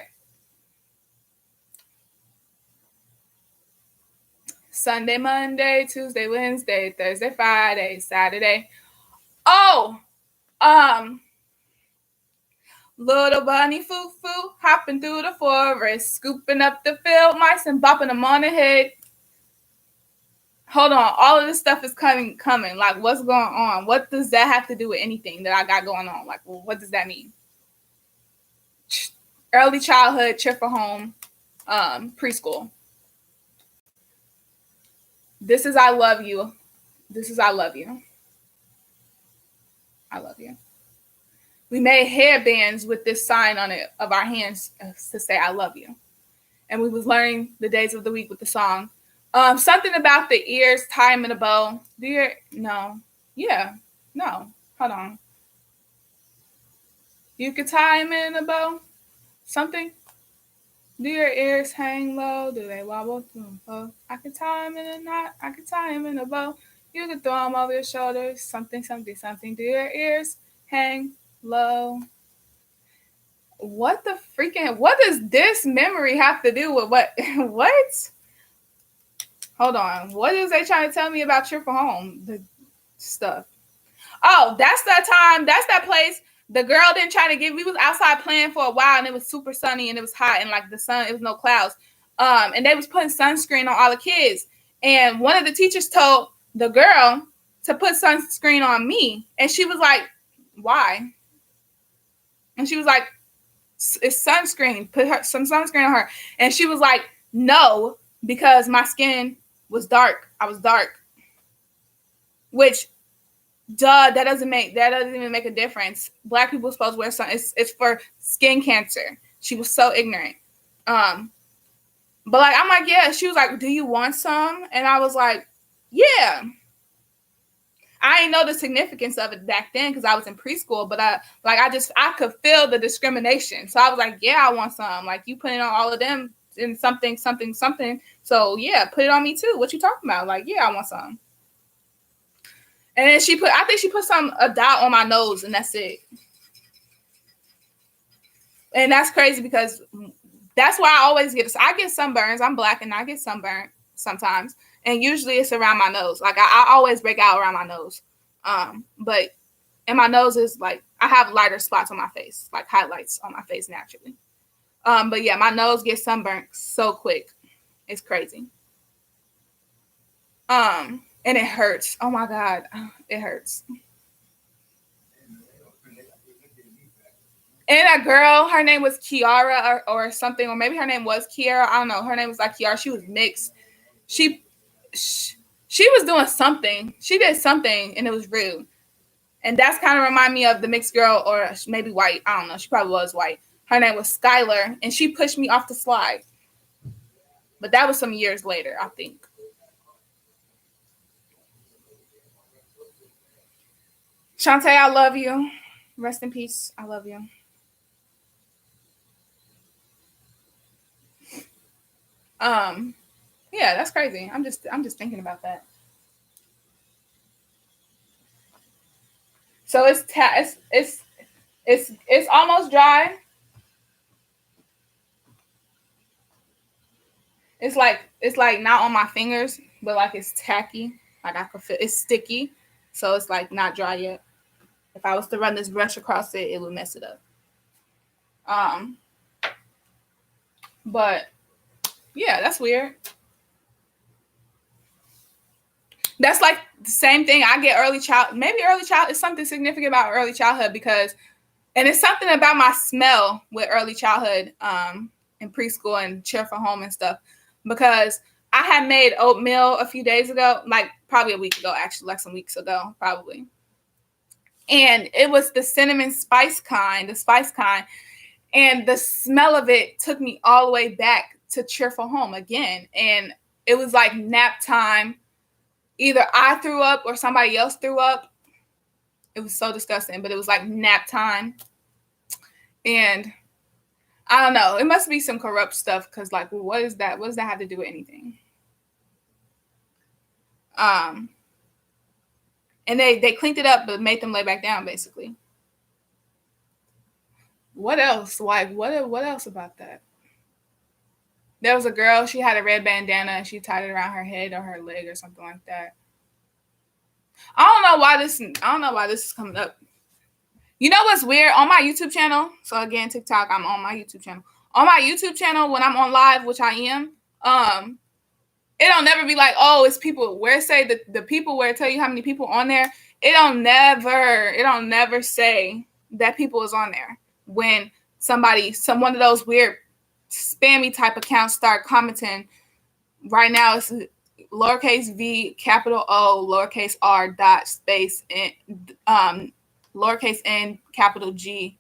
Sunday, Monday, Tuesday, Wednesday, Thursday, Friday, Saturday. Oh, little bunny foo-foo, hopping through the forest, scooping up the field mice and bopping them on the head. Hold on, all of this stuff is coming. Like, what's going on? What does that have to do with anything that I got going on? Like, well, what does that mean? Early childhood, Cheer for Home, preschool. This is I love you. This is I love you. I love you. We made hairbands with this sign on it of our hands to say I love you. And we was learning the days of the week with the song. Something about the ears, tie them in a bow. No. Yeah. No. Hold on. You could tie them in a bow. Something. Do your ears hang low? Do they wobble? I can tie them in a knot. I can tie them in a bow. You can throw them over your shoulders. Something. Do your ears hang low? What does this memory have to do with what? What? Hold on. What is they trying to tell me about Cheer for Home? The stuff. Oh, that's that time. That's that place. The girl didn't try to we was outside playing for a while, and it was super sunny and it was hot, and like the sun, it was no clouds. And they was putting sunscreen on all the kids. And one of the teachers told the girl to put sunscreen on me. And she was like, why? And she was like, it's sunscreen. Put some sunscreen on her. And she was like, no, because my skin was dark. I was dark. Which Duh, that doesn't even make a difference. Black people are supposed to wear something. It's for skin cancer. She was so ignorant. But like I'm like, yeah. She was like, do you want some? And I was like, yeah. I didn't know the significance of it back then because I was in preschool, but I could feel the discrimination. So I was like, yeah, I want some. Like you putting on all of them in something. So yeah, put it on me too. What you talking about? Like, yeah, I want some. And then I think she put a dot on my nose, and that's it. And that's crazy because that's why I get sunburns. I'm black and I get sunburned sometimes. And usually it's around my nose. Like I always break out around my nose. But my nose is like, I have lighter spots on my face, like highlights on my face naturally. But yeah, my nose gets sunburnt so quick. It's crazy. And it hurts. Oh my God. It hurts. And a girl, her name was Keirra or something, or maybe her name was Keirra. I don't know. Her name was like Keirra. She was mixed. She was doing something. She did something, and it was rude. And that's kind of remind me of the mixed girl, or maybe white. I don't know. She probably was white. Her name was Skylar, and she pushed me off the slide. But that was some years later, I think. Shantae, I love you. Rest in peace. I love you. Yeah, that's crazy. I'm just thinking about that. So it's almost dry. It's like not on my fingers, but like it's tacky. Like I could feel it's sticky. So it's like not dry yet. If I was to run this brush across it, it would mess it up. But yeah, that's weird. That's like the same thing. I get maybe early child is something significant about early childhood because, and it's something about my smell with early childhood, in preschool and cheerful home and stuff, because I had made oatmeal a few days ago, like probably a week ago, actually, like some weeks ago, probably. And it was the cinnamon spice kind, and the smell of it took me all the way back to cheerful home again. And it was like nap time. Either I threw up or somebody else threw up. It was so disgusting, but it was like nap time. And I don't know. It must be some corrupt stuff because, like, what is that? What does that have to do with anything? And they cleaned it up but made them lay back down, basically. What else? Like, what else about that? There was a girl, she had a red bandana and she tied it around her head or her leg or something like that. I don't know why this is coming up. You know what's weird? On my YouTube channel, so again, TikTok, I'm on my YouTube channel. On my YouTube channel, when I'm on live, which I am, it don't never be like, oh, it's people. Where it say the people where it tell you how many people on there, it don't never say that people is on there. When one of those weird spammy type accounts start commenting, right now it's lowercase v, capital O, lowercase r, dot, space, and lowercase n, capital G,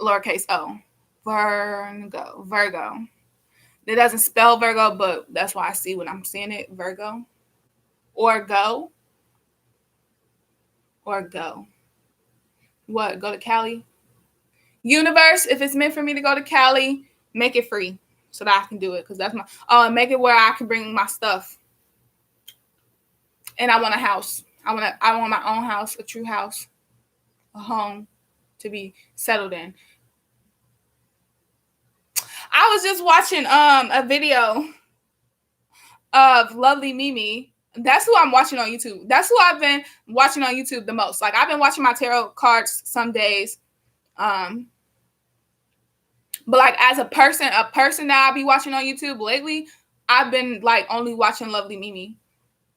lowercase o. Virgo. It doesn't spell Virgo, but that's why I see when I'm seeing it, Virgo. Or go. What? Go to Cali? Universe, if it's meant for me to go to Cali, make it free so that I can do it. Because that's make it where I can bring my stuff. And I want a house. I want my own house, a true house, a home to be settled in. I was just watching a video of Lovely Mimi. That's who I'm watching on YouTube. That's who I've been watching on YouTube the most. Like I've been watching my tarot cards some days. But like as a person that I be watching on YouTube lately, I've been like only watching Lovely Mimi.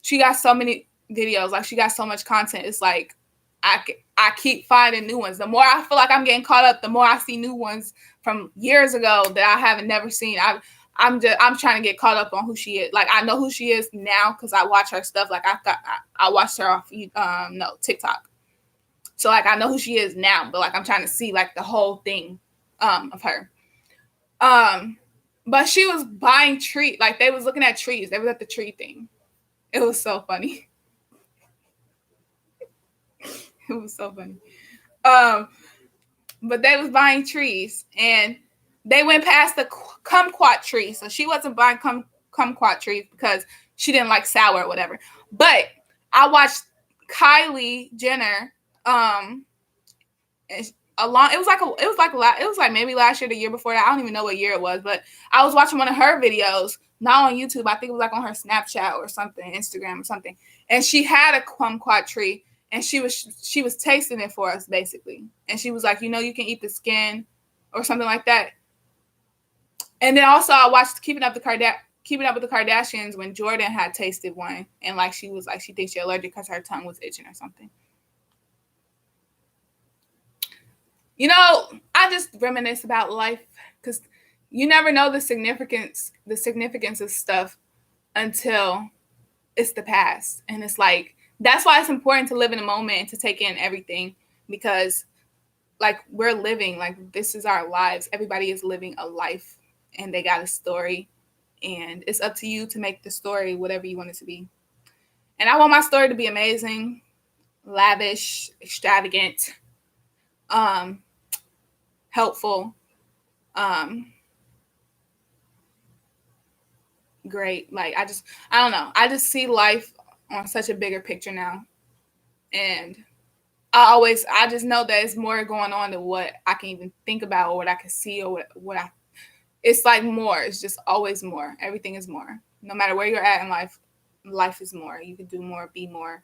She got so many videos. Like she got so much content. It's like I keep finding new ones. The more I feel like I'm getting caught up, the more I see new ones from years ago that I haven't never seen. I'm trying to get caught up on who she is. Like, I know who she is now because I watch her stuff. Like, I watched her off TikTok. So like I know who she is now, but like I'm trying to see like the whole thing of her. But she was buying trees. Like, they was looking at trees. They was at the tree thing. It was so funny. It was so funny. But they was buying trees, and they went past the kumquat tree. So she wasn't buying kumquat trees because she didn't like sour or whatever. But I watched Kylie Jenner. It was like maybe last year, the year before that. I don't even know what year it was, but I was watching one of her videos, not on YouTube. I think it was like on her Snapchat or something, Instagram or something. And she had a kumquat tree, and she was tasting it for us basically. And she was like, you can eat the skin or something like that. And then also I watched Keeping Up with the Kardashians when Jordan had tasted one, and like she was like, she thinks she's allergic because her tongue was itching or something. I just reminisce about life because you never know the significance of stuff until it's the past. And it's like, that's why it's important to live in a moment and to take in everything, because like we're living, like this is our lives. Everybody is living a life and they got a story, and it's up to you to make the story whatever you want it to be. And I want my story to be amazing, lavish, extravagant, helpful, great. Like I don't know. I just see life on such a bigger picture now. And I just know that it's more going on than what I can even think about or what I can see or it's like more. It's just always more. Everything is more. No matter where you're at in life, life is more. You can do more, be more,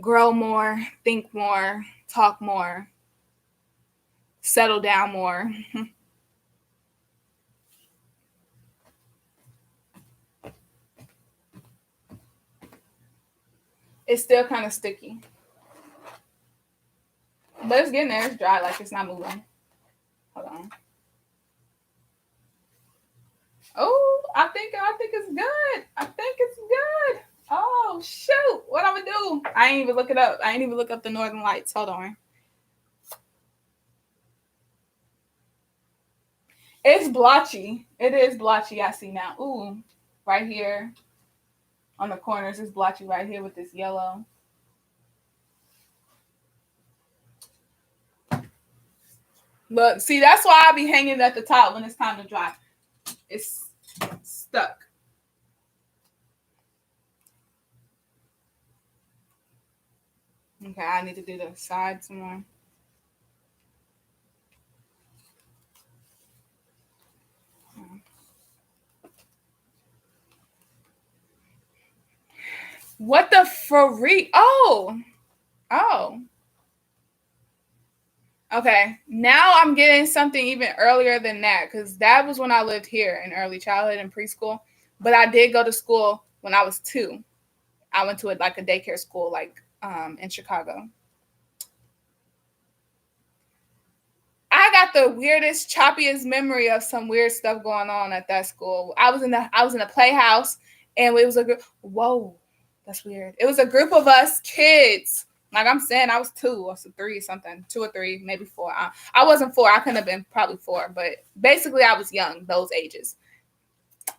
grow more, think more, talk more, settle down more. It's still kind of sticky. But it's getting there. It's dry. Like, it's not moving. Hold on. Oh, I think it's good. I think it's good. Oh, shoot. What I'm going to do? I ain't even look it up. I ain't even look up the Northern Lights. Hold on. It's blotchy. It is blotchy, I see now. Ooh, right here on the corners. It's blotchy right here with this yellow. Look, see, that's why I be hanging at the top when it's time to dry. It's stuck. Okay, I need to do the side some more. What the freak? Oh. Okay, now I'm getting something even earlier than that, because that was when I lived here in early childhood and preschool. But I did go to school when I was 2. I went to a daycare school in Chicago. I got the weirdest, choppiest memory of some weird stuff going on at that school. I was in a playhouse, and it was a group. Whoa, that's weird. It was a group of us kids. Like I'm saying, I was 2 or 3 something, 2 or 3, maybe 4. I wasn't 4. I couldn't have been probably 4, but basically I was young, those ages.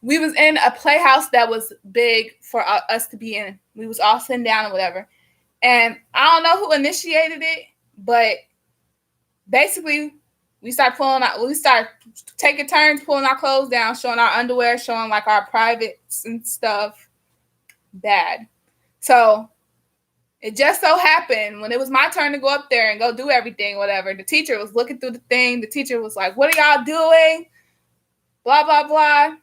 We was in a playhouse that was big for us to be in. We was all sitting down and whatever. And I don't know who initiated it, but basically we start taking turns pulling our clothes down, showing our underwear, showing like our privates and stuff. Bad. So it just so happened when it was my turn to go up there and go do everything, whatever, the teacher was looking through the thing. The teacher was like, "What are y'all doing? Blah, blah, blah."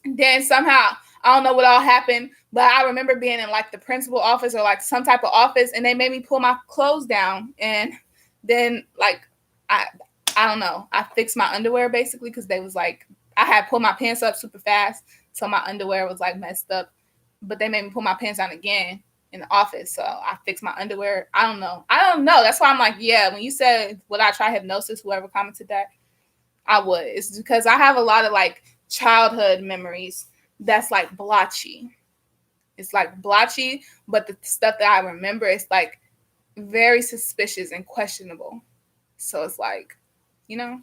And then somehow, I don't know what all happened, but I remember being in like the principal office or like some type of office, and they made me pull my clothes down. And then like, I don't know, I fixed my underwear basically because they was like, I had pulled my pants up super fast. So my underwear was like messed up, but they made me pull my pants down again in the office. So I fixed my underwear. I don't know. That's why I'm like, yeah, when you said, would I try hypnosis, whoever commented that, I would. It's because I have a lot of like childhood memories that's like blotchy. It's like blotchy, but the stuff that I remember is like very suspicious and questionable. So it's like, you know.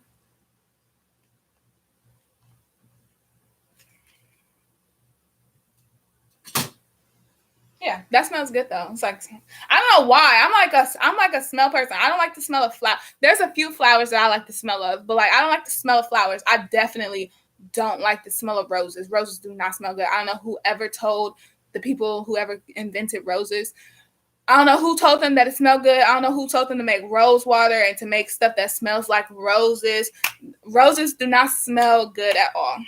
Yeah, that smells good though. It's like, I don't know why. I'm like a smell person. I don't like the smell of flower. There's a few flowers that I like the smell of, but like I don't like the smell of flowers. I definitely don't like the smell of roses. Roses do not smell good. I don't know whoever told the people whoever invented roses. I don't know who told them that it smelled good. I don't know who told them to make rose water and to make stuff that smells like roses. Roses do not smell good at all.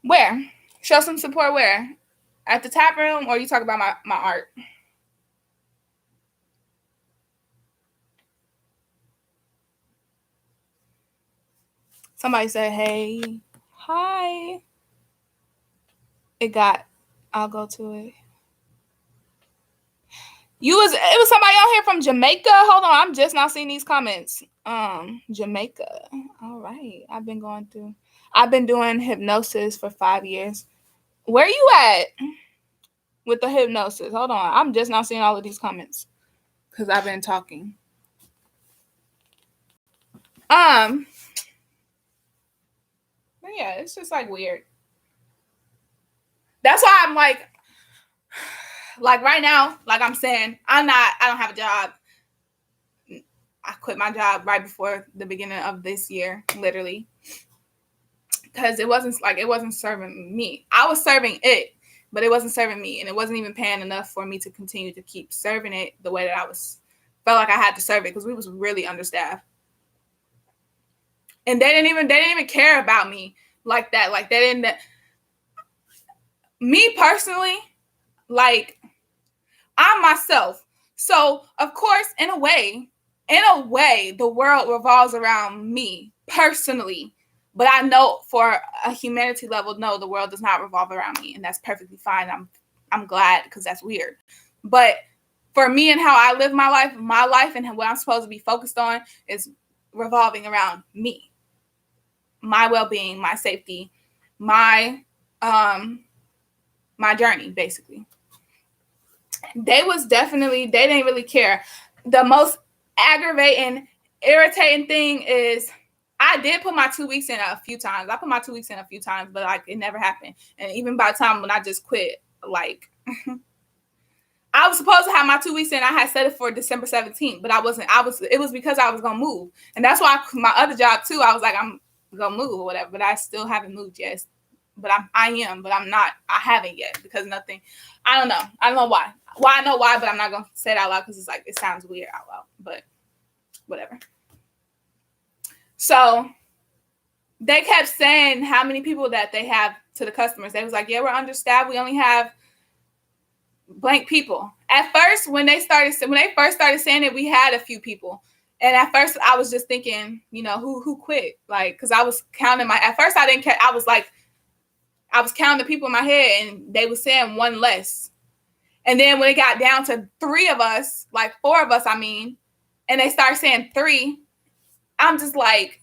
Where? Show some support where? At the tap room, or you talk about my art? Somebody said, hey, hi. I'll go to it. It was somebody on here from Jamaica. Hold on, I'm just not seeing these comments. Jamaica. All right. I've been doing hypnosis for 5 years. Where you at with the hypnosis? Hold on. I'm just not seeing all of these comments because I've been talking. But yeah, it's just like weird. That's why I'm like right now, like I'm saying, I don't have a job. I quit my job right before the beginning of this year, literally. Because it wasn't serving me. I was serving it, but it wasn't serving me. And it wasn't even paying enough for me to continue to keep serving it the way that felt like I had to serve it because we was really understaffed. And they didn't even care about me like that. Like they didn't. Me personally, like I'm myself. So of course, in a way, the world revolves around me personally. But I know for a humanity level, no, the world does not revolve around me, and that's perfectly fine. I'm glad because that's weird. But for me and how I live my life and what I'm supposed to be focused on is revolving around me, my well-being, my safety, my journey, basically. They didn't really care. The most aggravating, irritating thing is I did put my 2 weeks in a few times. But like it never happened. And even by the time when I just quit, like I was supposed to have my 2 weeks in. I had set it for December 17th, but I wasn't. It was because I was gonna move, and that's why my other job too. I was like, I'm gonna move or whatever, but I still haven't moved yet. But I am, but I'm not. I haven't yet because nothing. I don't know. I don't know why. Well, I know why, but I'm not gonna say it out loud because it's like it sounds weird out loud. But whatever. So they kept saying how many people that they have to the customers. They was like, yeah, we're understaffed. We only have blank people. At first, when they first started saying it, we had a few people. And at first I was just thinking, you know, who quit? Like, because I was counting at first I didn't care. I was counting the people in my head and they were saying one less. And then when it got down to 3 of us, like 4 of us, I mean, and they started saying 3, I'm just like,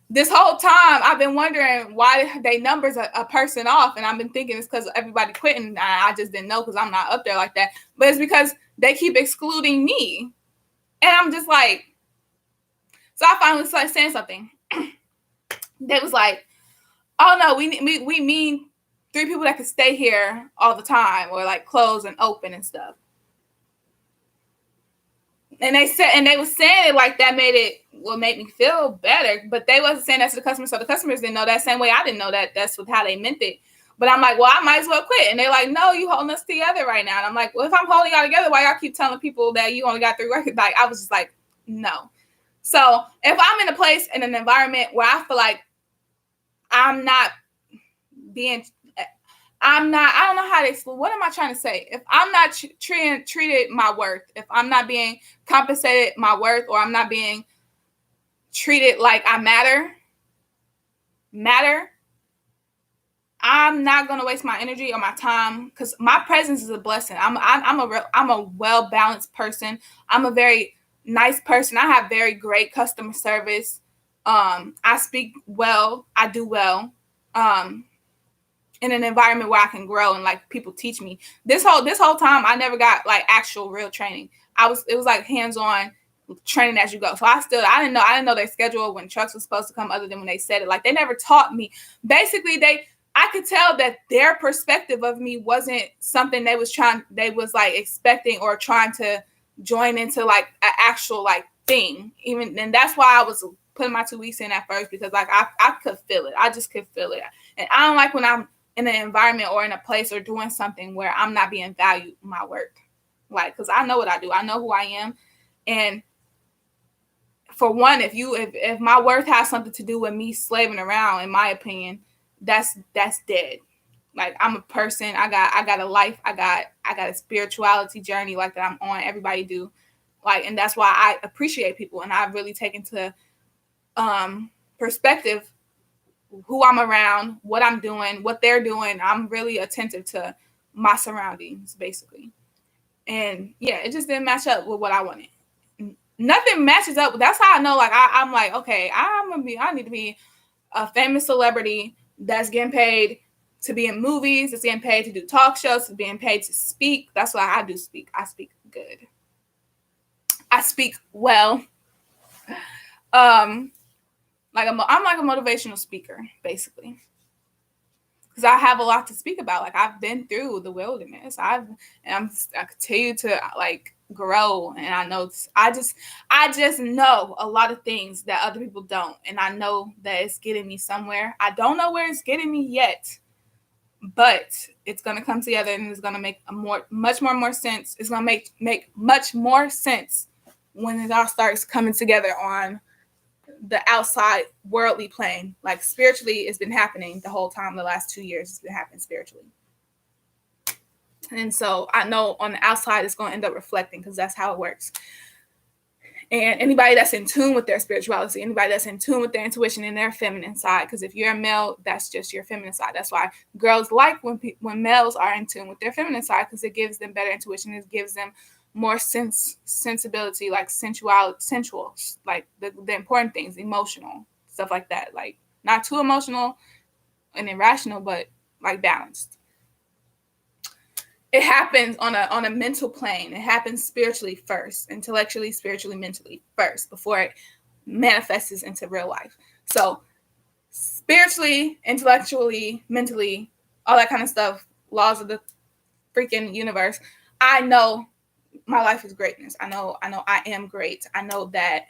this whole time I've been wondering why they numbers a person off. And I've been thinking it's because everybody quitting. I just didn't know because I'm not up there like that. But it's because they keep excluding me. And I'm just like, so I finally started saying something. They was like, oh no, we mean 3 people that could stay here all the time or like close and open and stuff. And they were saying it like that made me feel better, but they wasn't saying that to the customers, so the customers didn't know that same way I didn't know that that's how they meant it. But I'm like, well, I might as well quit. And they're like, no, you holding us together right now. And I'm like, well, if I'm holding y'all together, why y'all keep telling people that you only got 3 workers? Like, I was just like, no. So if I'm in a place in an environment where I feel like I don't know how to explain. What am I trying to say? If I'm not treated my worth, if I'm not being compensated my worth, or I'm not being treated like I matter, I'm not gonna waste my energy or my time because my presence is a blessing. I'm a well balanced person. I'm a very nice person. I have very great customer service. I speak well. I do well. In an environment where I can grow and like people teach me. This whole time I never got like actual real training. It was like hands on training as you go. So I didn't know their schedule when trucks was supposed to come other than when they said it. Like they never taught me. Basically I could tell that their perspective of me wasn't something they was like expecting or trying to join into like an actual like thing. And that's why I was putting my 2 weeks in at first because like I could feel it. I just could feel it. And I don't like when I'm in an environment or in a place or doing something where I'm not being valued my work. Like, because I know what I do. I know who I am. And for one, if my worth has something to do with me slaving around, in my opinion, that's dead. Like I'm a person. I got a life. I got a spirituality journey like that I'm on. Everybody do. Like, and that's why I appreciate people and I've really taken to perspective who I'm around, what I'm doing, what they're doing. I'm really attentive to my surroundings, basically. And yeah, it just didn't match up with what I wanted. Nothing matches up. That's how I know, like, I'm like, okay, I need to be a famous celebrity that's getting paid to be in movies, that's getting paid to do talk shows, that's being paid to speak. That's why I do speak. I speak good. I speak well. I'm like a motivational speaker, basically, because I have a lot to speak about. Like I've been through the wilderness. I continue to like grow, and I just know a lot of things that other people don't, and I know that it's getting me somewhere. I don't know where it's getting me yet, but it's gonna come together, and it's gonna make much more sense. It's gonna make much more sense when it all starts coming together on the outside worldly plane. Like spiritually, it's been happening the whole time. The last 2 years, it's been happening spiritually. And so I know on the outside, it's going to end up reflecting because that's how it works. And anybody that's in tune with their spirituality, anybody that's in tune with their intuition and their feminine side, because if you're a male, that's just your feminine side. That's why girls like when males are in tune with their feminine side, because it gives them better intuition. It gives them more sensibility, like sensual, like the important things, emotional, stuff like that. Like not too emotional and irrational, but like balanced. It happens on a mental plane. It happens spiritually first, intellectually, spiritually, mentally first, before it manifests into real life. So spiritually, intellectually, mentally, all that kind of stuff, laws of the freaking universe. I know my life is greatness. I know I am great. I know that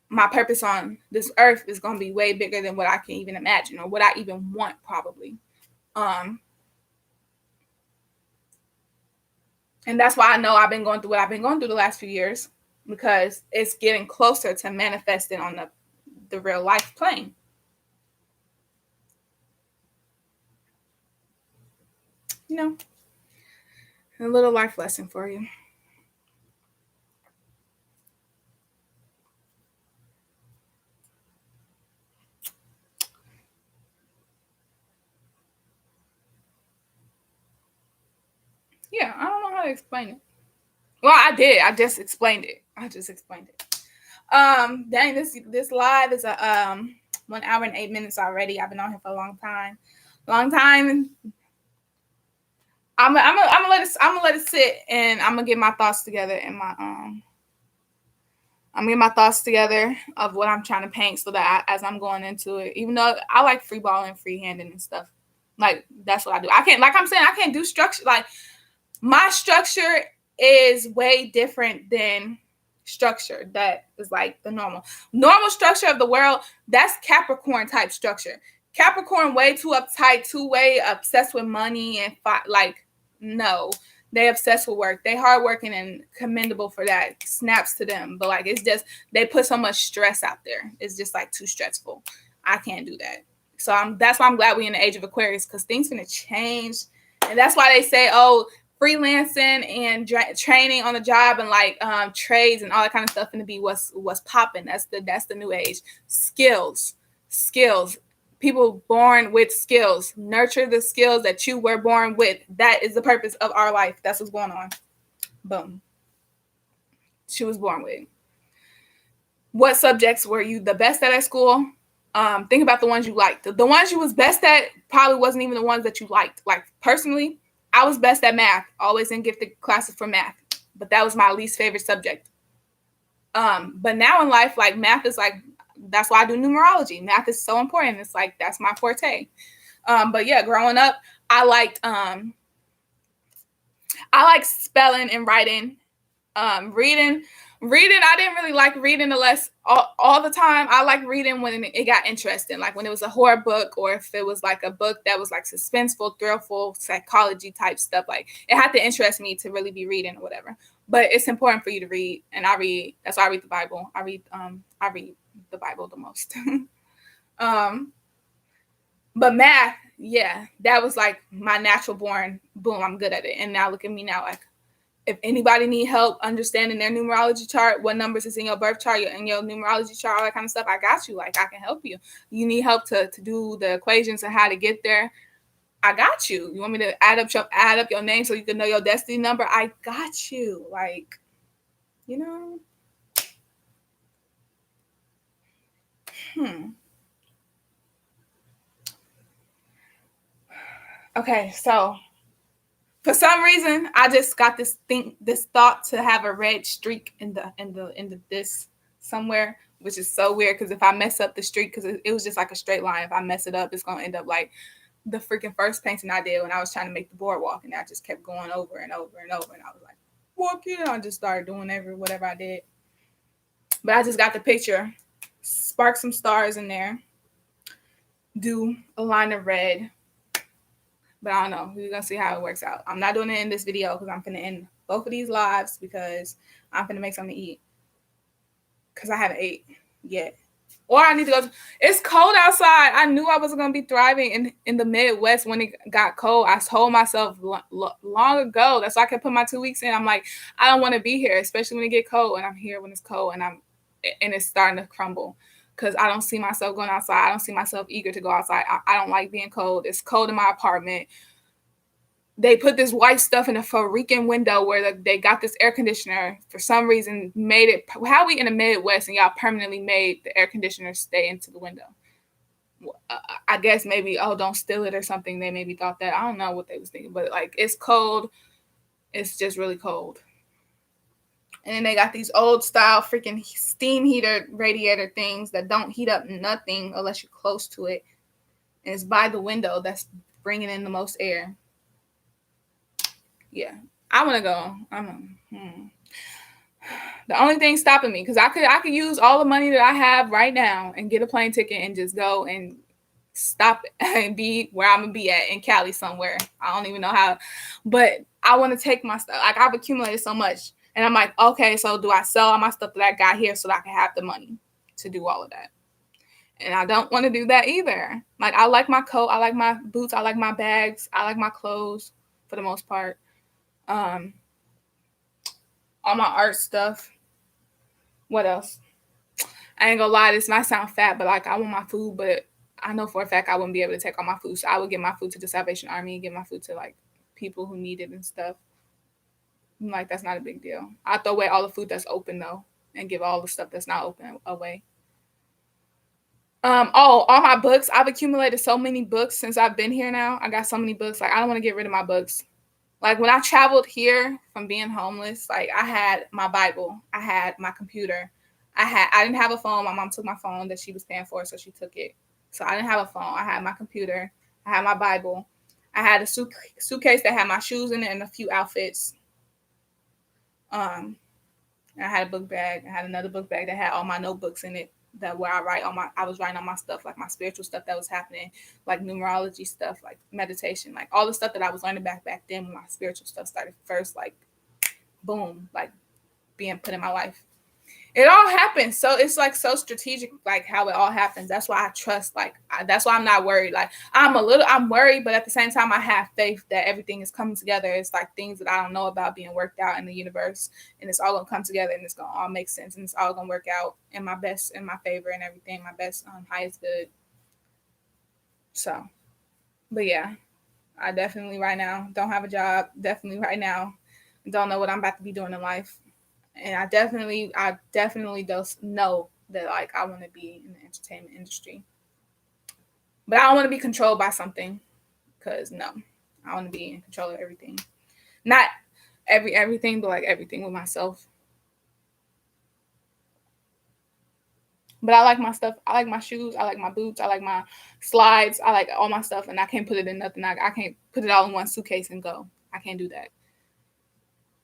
my purpose on this earth is going to be way bigger than what I can even imagine or what I even want, probably. And that's why I know I've been going through what I've been going through the last few years, because it's getting closer to manifesting on the real life plane. You know, a little life lesson for you. Yeah, I don't know how to explain it. Well, I did. I just explained it. Dang, this live is a 1 hour and 8 minutes already. I've been on here for a long time. I'm gonna let it sit, and I'm gonna get my thoughts together in my I'm getting my thoughts together of what I'm trying to paint, so that as I'm going into it, even though I like free balling, freehanding and stuff, like that's what I do. I can't, like I'm saying, I can't do structure. Like my structure is way different than structure that is like the normal structure of the world. That's Capricorn type structure. Capricorn way too uptight, too way obsessed with money and like no. They obsessed with work. They hardworking and commendable for that. Snaps to them. But like it's just they put so much stress out there. It's just like too stressful. I can't do that. So that's why I'm glad we're in the age of Aquarius, because things gonna change. And that's why they say, oh, freelancing and training on the job and like trades and all that kind of stuff gonna be what's popping. That's the new age. Skills. people born with skills. Nurture the skills that you were born with. That is the purpose of our life. That's what's going on. Boom. She was born with. What subjects were you the best at school? Think about the ones you liked. The ones you was best at probably wasn't even the ones that you liked. Like, personally, I was best at math. Always in gifted classes for math. But that was my least favorite subject. But now in life, like, math is like, that's why I do numerology. Math is so important. It's like, that's my forte. But yeah, growing up, I liked spelling and writing. Reading, I didn't really like reading unless all the time. I like reading when it got interesting, like when it was a horror book, or if it was like a book that was like suspenseful, thrillful, psychology type stuff. Like, it had to interest me to really be reading or whatever. But it's important for you to read, and I read. That's why I read the Bible. I read the Bible the most. But math, yeah, that was like my natural born. Boom, I'm good at it. And now look at me now, like, if anybody need help understanding their numerology chart, what numbers is in your birth chart, in your numerology chart, all that kind of stuff, I got you. Like, I can help you. You need help to do the equations and how to get there, I got you. You want me to add up your name so you can know your destiny number? I got you. Like, you know. Okay, so for some reason, I just got this thought to have a red streak in the this somewhere, which is so weird because if I mess up the streak, because it was just like a straight line, if I mess it up, it's gonna end up like the freaking first painting I did when I was trying to make the boardwalk, and I just kept going over and over and over, and I was like, "Walk in!" I just started doing whatever I did, but I just got the picture, spark some stars in there, do a line of red. But I don't know. We're going to see how it works out. I'm not doing it in this video because I'm going to end both of these lives because I'm going to make something to eat. Because I haven't ate yet. Or I need to go. It's cold outside. I knew I wasn't going to be thriving in the Midwest when it got cold. I told myself long ago. That's why I kept putting my 2 weeks in. I'm like, I don't want to be here, especially when it get cold. And I'm here when it's cold and it's starting to crumble. Because I don't see myself going outside. I don't see myself eager to go outside. I don't like being cold. It's cold in my apartment. They put this white stuff in a freaking window where they got this air conditioner for some reason, made it. How we in the Midwest and y'all permanently made the air conditioner stay into the window? I guess maybe, don't steal it or something. They maybe thought that. I don't know what they was thinking. But like, it's cold. It's just really cold. And then they got these old style freaking steam heater radiator things that don't heat up nothing unless you're close to it. And it's by the window that's bringing in the most air. Yeah, I want to go. The only thing stopping me, because I could use all the money that I have right now and get a plane ticket and just go and stop and be where I'm going to be at in Cali somewhere. I don't even know how. But I want to take my stuff. Like, I've accumulated so much. And I'm like, okay, so do I sell all my stuff that I got here so that I can have the money to do all of that? And I don't want to do that either. Like, I like my coat. I like my boots. I like my bags. I like my clothes for the most part. All my art stuff. What else? I ain't gonna lie, this might sound fat, but like, I want my food, but I know for a fact I wouldn't be able to take all my food. So I would give my food to the Salvation Army, give my food to like people who need it and stuff. Like, that's not a big deal. I throw away all the food that's open though, and give all the stuff that's not open away. All my books. I've accumulated so many books since I've been here now. I got so many books. Like, I don't want to get rid of my books. Like, when I traveled here from being homeless, like, I had my Bible. I had my computer. I didn't have a phone. My mom took my phone that she was paying for, so she took it. So I didn't have a phone. I had my computer. I had my Bible. I had a suitcase that had my shoes in it and a few outfits. I had a book bag. I had another book bag that had all my notebooks in it. That where I was writing on my stuff, like my spiritual stuff that was happening, like numerology stuff, like meditation, like all the stuff that I was learning back then when my spiritual stuff started first, like, boom, like being put in my life. It all happens. So it's like so strategic, like how it all happens. That's why I trust, like, that's why I'm not worried. Like, I'm worried, but at the same time, I have faith that everything is coming together. It's like things that I don't know about being worked out in the universe, and it's all gonna come together, and it's gonna all make sense, and it's all gonna work out in my best, in my favor, and everything, my best, highest good. So, but yeah, I definitely right now don't have a job. Definitely right now don't know what I'm about to be doing in life. And I definitely don't know that like I want to be in the entertainment industry. But I don't want to be controlled by something, because no, I want to be in control of everything. Not everything, but like everything with myself. But I like my stuff. I like my shoes. I like my boots. I like my slides. I like all my stuff, and I can't put it in nothing. I can't put it all in one suitcase and go. I can't do that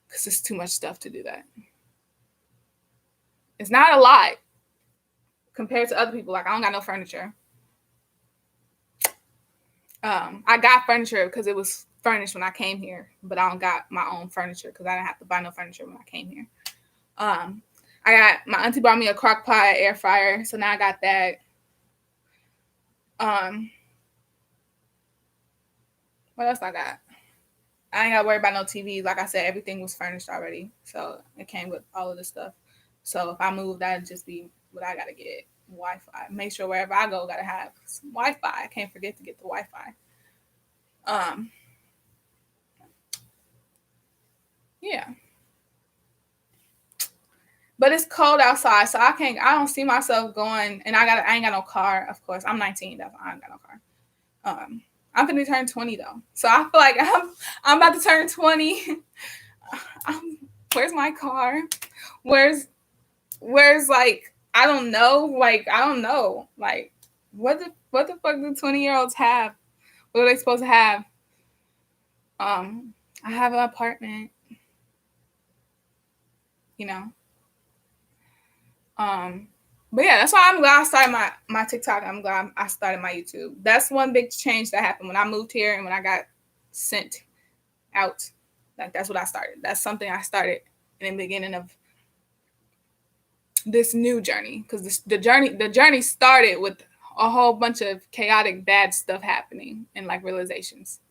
because it's too much stuff to do that. It's not a lot compared to other people. Like, I don't got no furniture. I got furniture because it was furnished when I came here, but I don't got my own furniture because I didn't have to buy no furniture when I came here. I got, my auntie brought me a crock pot air fryer, so now I got that. What else I got? I ain't got to worry about no TV. Like I said, everything was furnished already, so it came with all of the stuff. So if I move, that'd just be what I gotta get. Wi-Fi. Make sure wherever I go, gotta have some Wi-Fi. I can't forget to get the Wi-Fi. Yeah. But it's cold outside, so I don't see myself going. And I ain't got no car. Of course, I'm 19. That's why I ain't got no car. I'm gonna turn 20 though, so I feel like I'm about to turn 20. Where's my car? Where's like, I don't know. Like, I don't know. Like, what the fuck do 20-year-olds have? What are they supposed to have? I have an apartment, you know. But yeah, that's why I'm glad I started my TikTok. I'm glad I started my YouTube. That's one big change that happened when I moved here and when I got sent out. Like, that's what I started. That's something I started in the beginning of this new journey, because the journey started with a whole bunch of chaotic bad stuff happening and like realizations.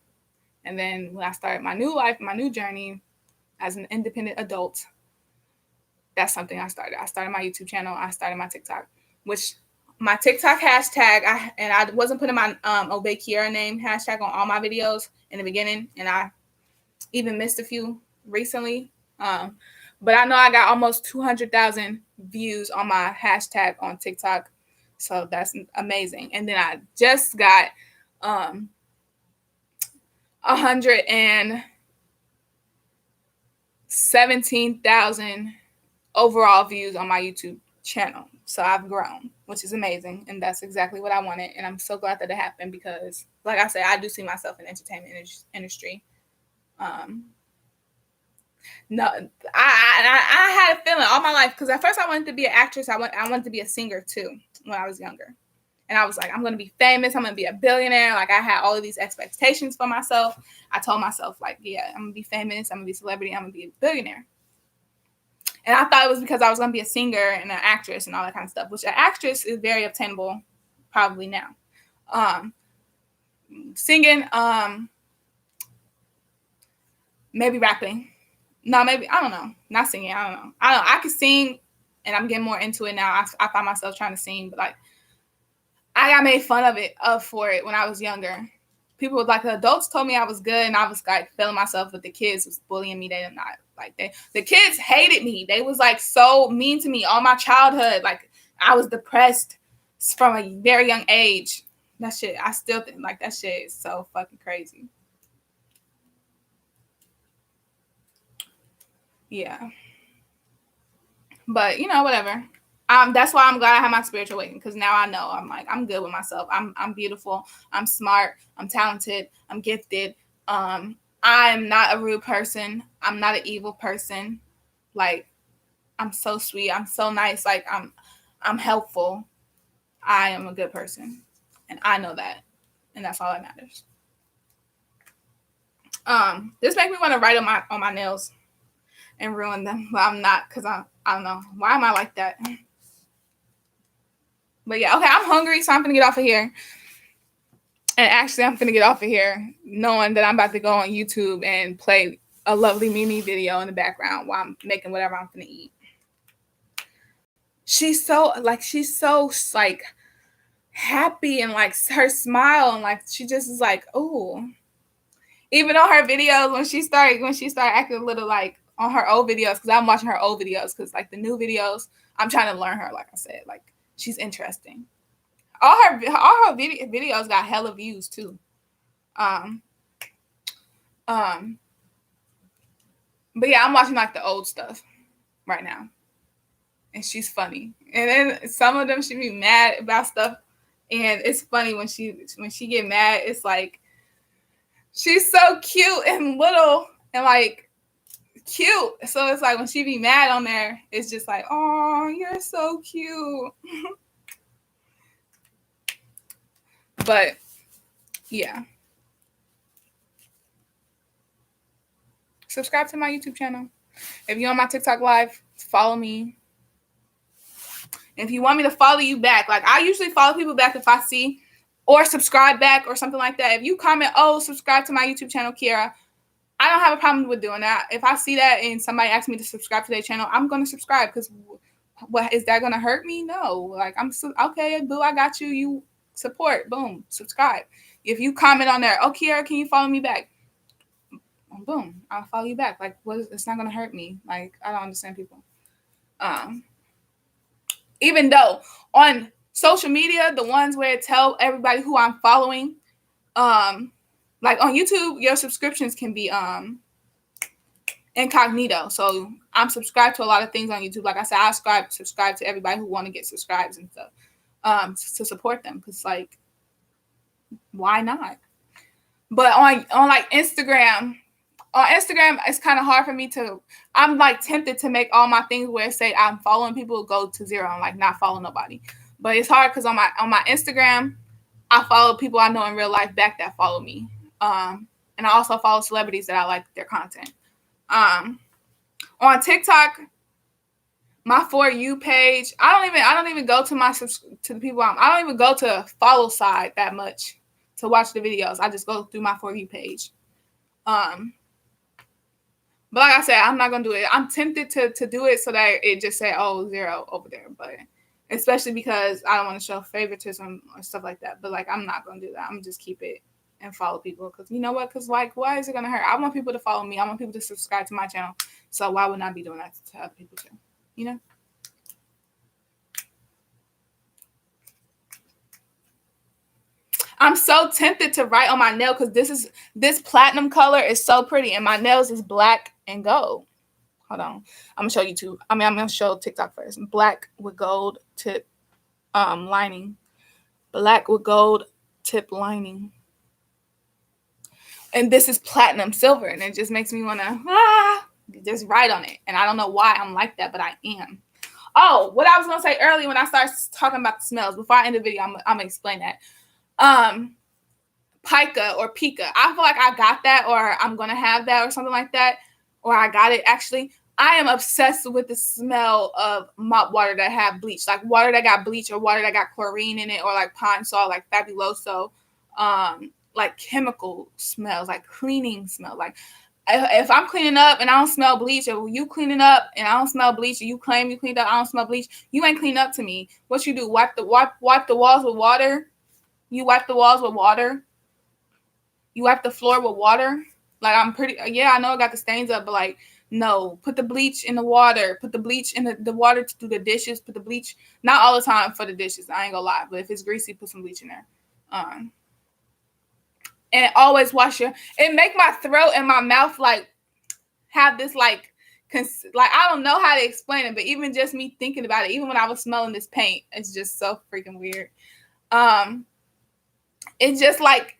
And then when I started my new life, my new journey as an independent adult, that's something I started. I started my YouTube channel. I started my TikTok, which my TikTok hashtag, I wasn't putting my Obey Keirra name hashtag on all my videos in the beginning, and I even missed a few recently. But I know I got almost 200,000 views on my hashtag on TikTok, so that's amazing. And then I just got 117,000 overall views on my YouTube channel. So I've grown, which is amazing, and that's exactly what I wanted. And I'm so glad that it happened because, like I said, I do see myself in the entertainment industry. No, I had a feeling all my life, because at first I wanted to be an actress. I wanted to be a singer too when I was younger. And I was like, I'm going to be famous. I'm going to be a billionaire. Like, I had all of these expectations for myself. I told myself, like, yeah, I'm going to be famous. I'm going to be a celebrity. I'm going to be a billionaire. And I thought it was because I was going to be a singer and an actress and all that kind of stuff, which an actress is very obtainable probably now. Singing, maybe rapping. No, maybe, I don't know. Not singing. I don't know. I could sing, and I'm getting more into it now. I find myself trying to sing, but like, I got made fun of for it when I was younger. People, like, the adults told me I was good, and I was like feeling myself, but the kids was bullying me. They did not like the kids hated me. They was like so mean to me all my childhood. Like, I was depressed from a very young age. That shit, I still think like that shit is so fucking crazy. Yeah. But, whatever. That's why I'm glad I have my spiritual awakening, because now I know I'm good with myself. I'm beautiful. I'm smart. I'm talented. I'm gifted. I'm not a rude person. I'm not an evil person. Like, I'm so sweet. I'm so nice. Like, I'm helpful. I am a good person, and I know that, and that's all that matters. This makes me want to write on my nails and ruin them, but I'm not, because I don't know. Why am I like that? But yeah, okay, I'm hungry, so I'm gonna get off of here. And actually, I'm gonna get off of here knowing that I'm about to go on YouTube and play a lovely Mimi video in the background while I'm making whatever I'm gonna eat. She's so like happy and like her smile and like she just is like, oh. Even on her videos when she started acting a little like on her old videos, because I'm watching her old videos because like the new videos, I'm trying to learn her. Like I said, like she's interesting. All her videos got hella views too. Um, but yeah, I'm watching like the old stuff right now, and she's funny. And then some of them she be mad about stuff, and it's funny when she get mad. It's like she's so cute and little and like cute. So it's like when she be mad on there, it's just like, oh, you're so cute. But yeah. Subscribe to my YouTube channel. If you're on my TikTok live, follow me. And if you want me to follow you back, like I usually follow people back if I see, or subscribe back or something like that. If you comment, oh, subscribe to my YouTube channel, Keirra, I don't have a problem with doing that. If I see that and somebody asks me to subscribe to their channel, I'm going to subscribe because what is that going to hurt me? No. Like okay, boo, I got you. You support. Boom, subscribe. If you comment on there, oh, Keirra, can you follow me back? Boom, I'll follow you back. Like, it's not going to hurt me. Like, I don't understand people. Even though on social media, the ones where it tell everybody who I'm following, like on YouTube, your subscriptions can be incognito. So I'm subscribed to a lot of things on YouTube. Like I said, I subscribe to everybody who want to get subscribes and stuff, to support them. Because like, why not? But on like Instagram, it's kind of hard for me to. I'm like tempted to make all my things where it say I'm following people go to zero and like not follow nobody. But it's hard because on my Instagram, I follow people I know in real life back that follow me. And I also follow celebrities that I like their content. On TikTok, my For You page, I don't even go to to the people I don't even go to follow side that much to watch the videos. I just go through my For You page. But like I said, I'm not gonna do it. I'm tempted to do it so that it just say, oh, 0 over there. But especially because I don't want to show favoritism or stuff like that. But like, I'm not gonna do that. I'm gonna just keep it and follow people because you know what? Because like, why is it gonna hurt? I want people to follow me. I want people to subscribe to my channel. So why would I be doing that to other people too? You know. I'm so tempted to write on my nail because this platinum color is so pretty and my nails is black and gold. Hold on. I'm gonna show YouTube. I'm gonna show TikTok first. Black with gold tip lining. Black with gold tip lining. And this is platinum silver, and it just makes me wanna just write on it. And I don't know why I'm like that, but I am. Oh, what I was gonna say earlier when I started talking about the smells, before I end the video, I'm gonna explain that. Pica or Pica. I feel like I got that, or I'm gonna have that, or something like that, or I got it actually. I am obsessed with the smell of mop water that have bleach, like water that got bleach or water that got chlorine in it, or like Pine Sol, like Fabuloso, like chemical smells, like cleaning smell. Like if I'm cleaning up and I don't smell bleach, or you cleaning up and I don't smell bleach, or you claim you cleaned up, I don't smell bleach, you ain't cleaned up to me. What you do? Wipe the walls with water. You wipe the walls with water. You wipe the floor with water. Like I know I got the stains up, but like, no, put the bleach in the water. Put the bleach in the water to do the dishes. Put the bleach, not all the time for the dishes. I ain't gonna lie, but if it's greasy, put some bleach in there. And always wash it make my throat and my mouth like have this like I don't know how to explain it, but even just me thinking about it, even when I was smelling this paint, it's just so freaking weird. It's just like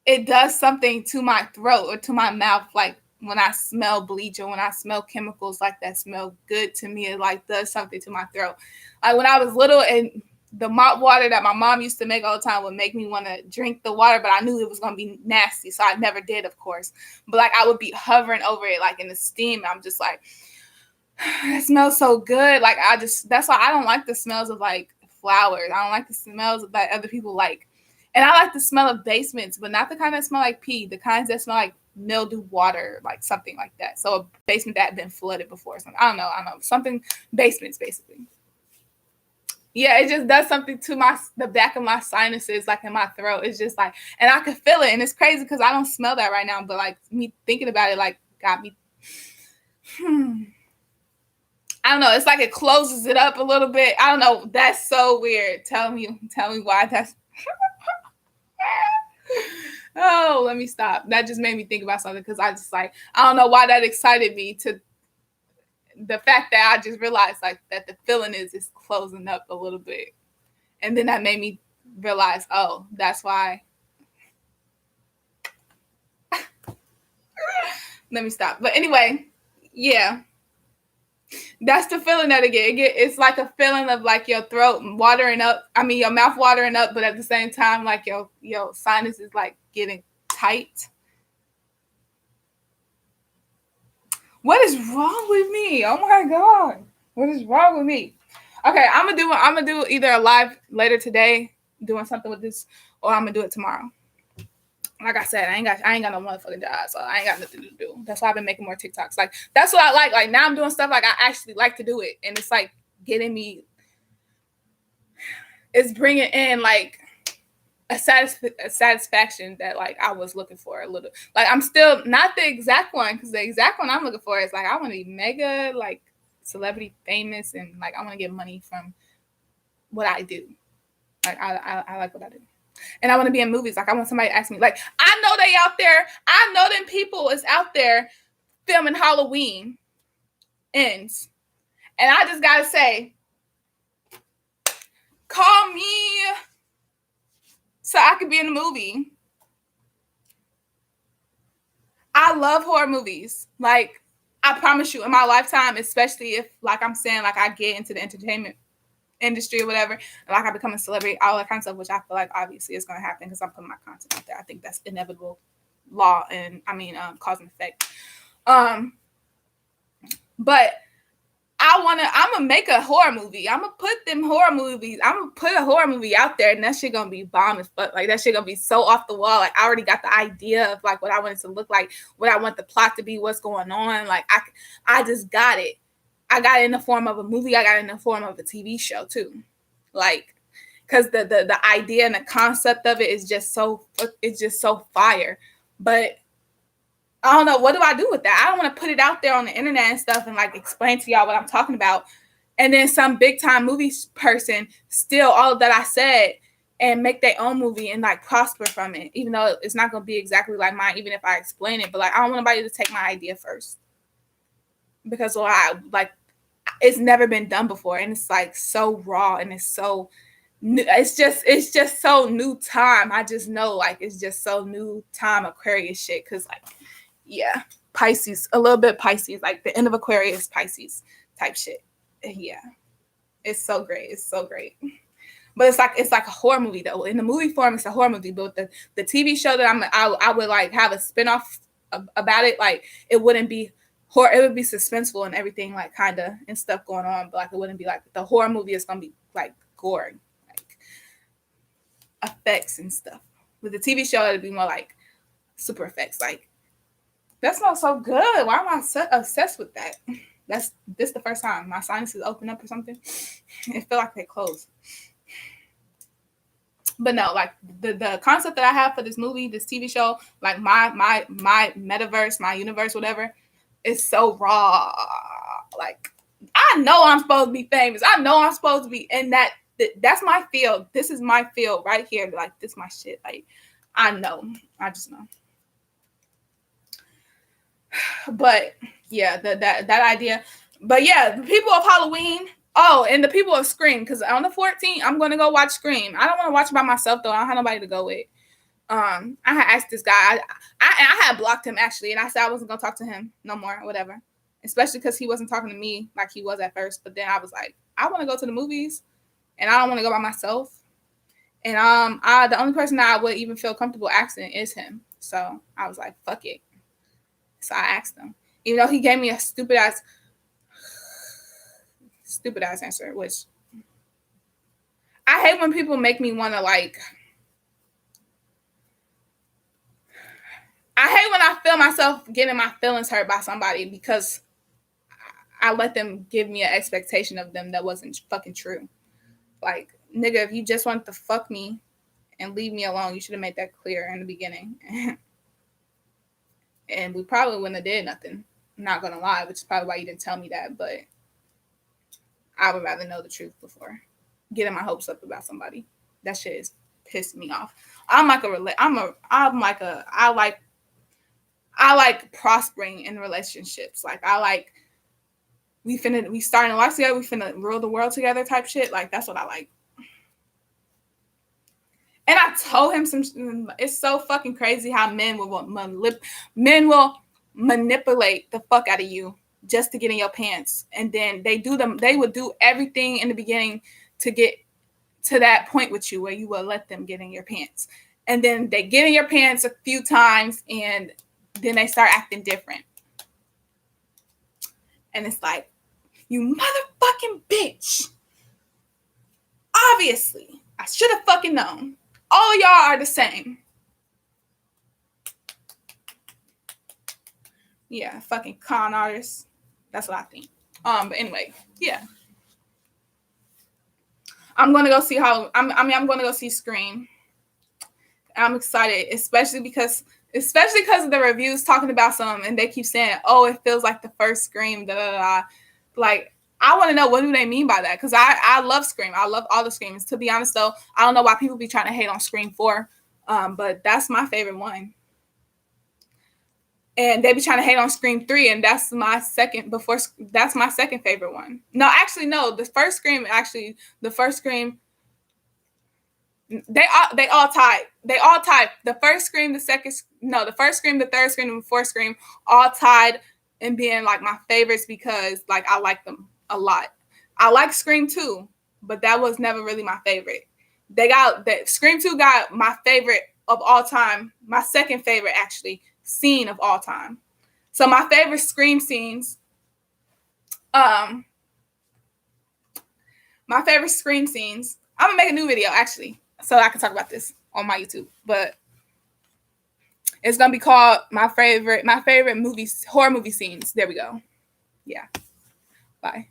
it does something to my throat or to my mouth, like when I smell bleach or when I smell chemicals like that smell good to me, it like does something to my throat. Like when I was little and the mop water that my mom used to make all the time would make me want to drink the water, but I knew it was going to be nasty, so I never did, of course. But like I would be hovering over it like in the steam. I'm just like, it smells so good. Like that's why I don't like the smells of like flowers. I don't like the smells that other people like. And I like the smell of basements, but not the kind that smell like pee, the kinds that smell like mildew water, like something like that. So a basement that had been flooded before. Something. I don't know. Something, basements, basically. Yeah, it just does something to the back of my sinuses, like in my throat. It's just like, and I can feel it, and it's crazy because I don't smell that right now. But like me thinking about it, like got me. I don't know. It's like it closes it up a little bit. I don't know. That's so weird. Tell me why that's. Oh, let me stop. That just made me think about something because I just like I don't know why that excited me to the fact that I just realized like that the feeling is closing up a little bit. And then that made me realize, oh, that's why. Let me stop. But anyway, yeah. That's the feeling that I get. It's like a feeling of like your throat watering up. I mean, your mouth watering up, but at the same time, like your sinus is like getting tight. What is wrong with me? Oh my God. What is wrong with me? Okay, I'm gonna do either a live later today, doing something with this, or I'm gonna do it tomorrow. Like I said, I ain't got no motherfucking job, so I ain't got nothing to do. That's why I've been making more TikToks. Like that's what I like. Like now I'm doing stuff like I actually like to do it, and it's like getting me. It's bringing in like a satisfaction that like I was looking for a little. Like I'm still not the exact one because the exact one I'm looking for is like I want to be mega like celebrity famous and like I want to get money from what I do. Like I like what I do. And I want to be in movies. Like I want somebody to ask me. Like I know they out there. I know them people is out there filming Halloween ends. And I just gotta say, call me so I could be in the movie. I love horror movies. Like I promise you, in my lifetime, especially if like I'm saying, like I get into the entertainment industry or whatever, and like I become a celebrity, all that kind of stuff, which I feel like obviously is going to happen because I'm putting my content out there. I think that's inevitable law and cause and effect. But I'm gonna make a horror movie. I'm gonna put a horror movie out there, and that shit gonna be bomb as fuck. Like that shit gonna be so off the wall. Like I already got the idea of like what I want it to look like, what I want the plot to be, what's going on. Like I just got it. I got it in the form of a movie. I got it in the form of a TV show too. Like, cause the idea and the concept of it is just so fire. But I don't know, what do I do with that? I don't want to put it out there on the internet and stuff and like explain to y'all what I'm talking about. And then some big time movie person steal all of that I said and make their own movie and like prosper from it, even though it's not going to be exactly like mine, even if I explain it. But like, I don't want nobody to take my idea first because it's never been done before. And it's like so raw and it's so new. It's just so new time. I just know like, it's just so new time Aquarius shit. Cause like, yeah, Pisces, a little bit Pisces, like the end of Aquarius, Pisces type shit. Yeah, it's so great. It's so great. But it's like a horror movie though. In the movie form, it's a horror movie. But the TV show that I would like have a spinoff about it. Like it wouldn't be horror. It would be suspenseful and everything, like kind of and stuff going on. But like it wouldn't be like the horror movie is gonna be like gore, like effects and stuff. With the TV show, it'd be more like super effects, like. That smells so good. Why am I so obsessed with that? This the first time my sinuses open up or something. It felt like they closed. But no, like the concept that I have for this movie, this TV show, like my metaverse, my universe, whatever, is so raw. Like I know I'm supposed to be famous. I know I'm supposed to be in that. That's my field. This is my field right here. Like this is my shit. Like I know. I just know. But yeah, that idea. But yeah, the people of Halloween. Oh, and the people of Scream, because on the 14th, I'm gonna go watch Scream. I don't want to watch it by myself though. I don't have nobody to go with. I had asked this guy. I had blocked him actually, and I said I wasn't gonna talk to him no more, whatever. Especially because he wasn't talking to me like he was at first. But then I was like, I want to go to the movies, and I don't want to go by myself. And the only person that I would even feel comfortable asking is him. So I was like, fuck it. So I asked him, even though he gave me a stupid ass answer, which I hate when people make me want to like. I hate when I feel myself getting my feelings hurt by somebody because I let them give me an expectation of them that wasn't fucking true. Like, nigga, if you just want to fuck me and leave me alone, you should have made that clear in the beginning. And we probably wouldn't have did nothing. I'm not gonna lie, which is probably why you didn't tell me that, but I would rather know the truth before getting my hopes up about somebody. That shit is pissed me off. I like prospering in relationships. Like, I like we starting a life together, we finna rule the world together type shit. Like, that's what I like. And I told him it's so fucking crazy how men will manipulate the fuck out of you just to get in your pants. And then they would do everything in the beginning to get to that point with you where you will let them get in your pants. And then they get in your pants a few times and then they start acting different. And it's like, you motherfucking bitch. Obviously, I should have fucking known. All of y'all are the same. Yeah, fucking con artists. That's what I think. But anyway, yeah. I'm gonna go see I'm gonna go see Scream. I'm excited, especially because of the reviews talking about some, and they keep saying, "Oh, it feels like the first Scream." Da, da, da. Like, I want to know, what do they mean by that? Because I love Scream. I love all the Screams. To be honest, though, I don't know why people be trying to hate on Scream 4, but that's my favorite one. And they be trying to hate on Scream 3, and that's my second favorite one. No, actually, no. The first Scream, they all tied. They all tied. The first Scream, the first Scream, the third Scream, and the fourth Scream all tied in being like my favorites because like I like them a lot. I like Scream 2, but that was never really my favorite. Scream 2 got my favorite of all time, my second favorite actually scene of all time. So my favorite Scream scenes, I'm gonna make a new video actually, so I can talk about this on my YouTube. But it's gonna be called my favorite movies, horror movie scenes. There we go. Yeah. Bye.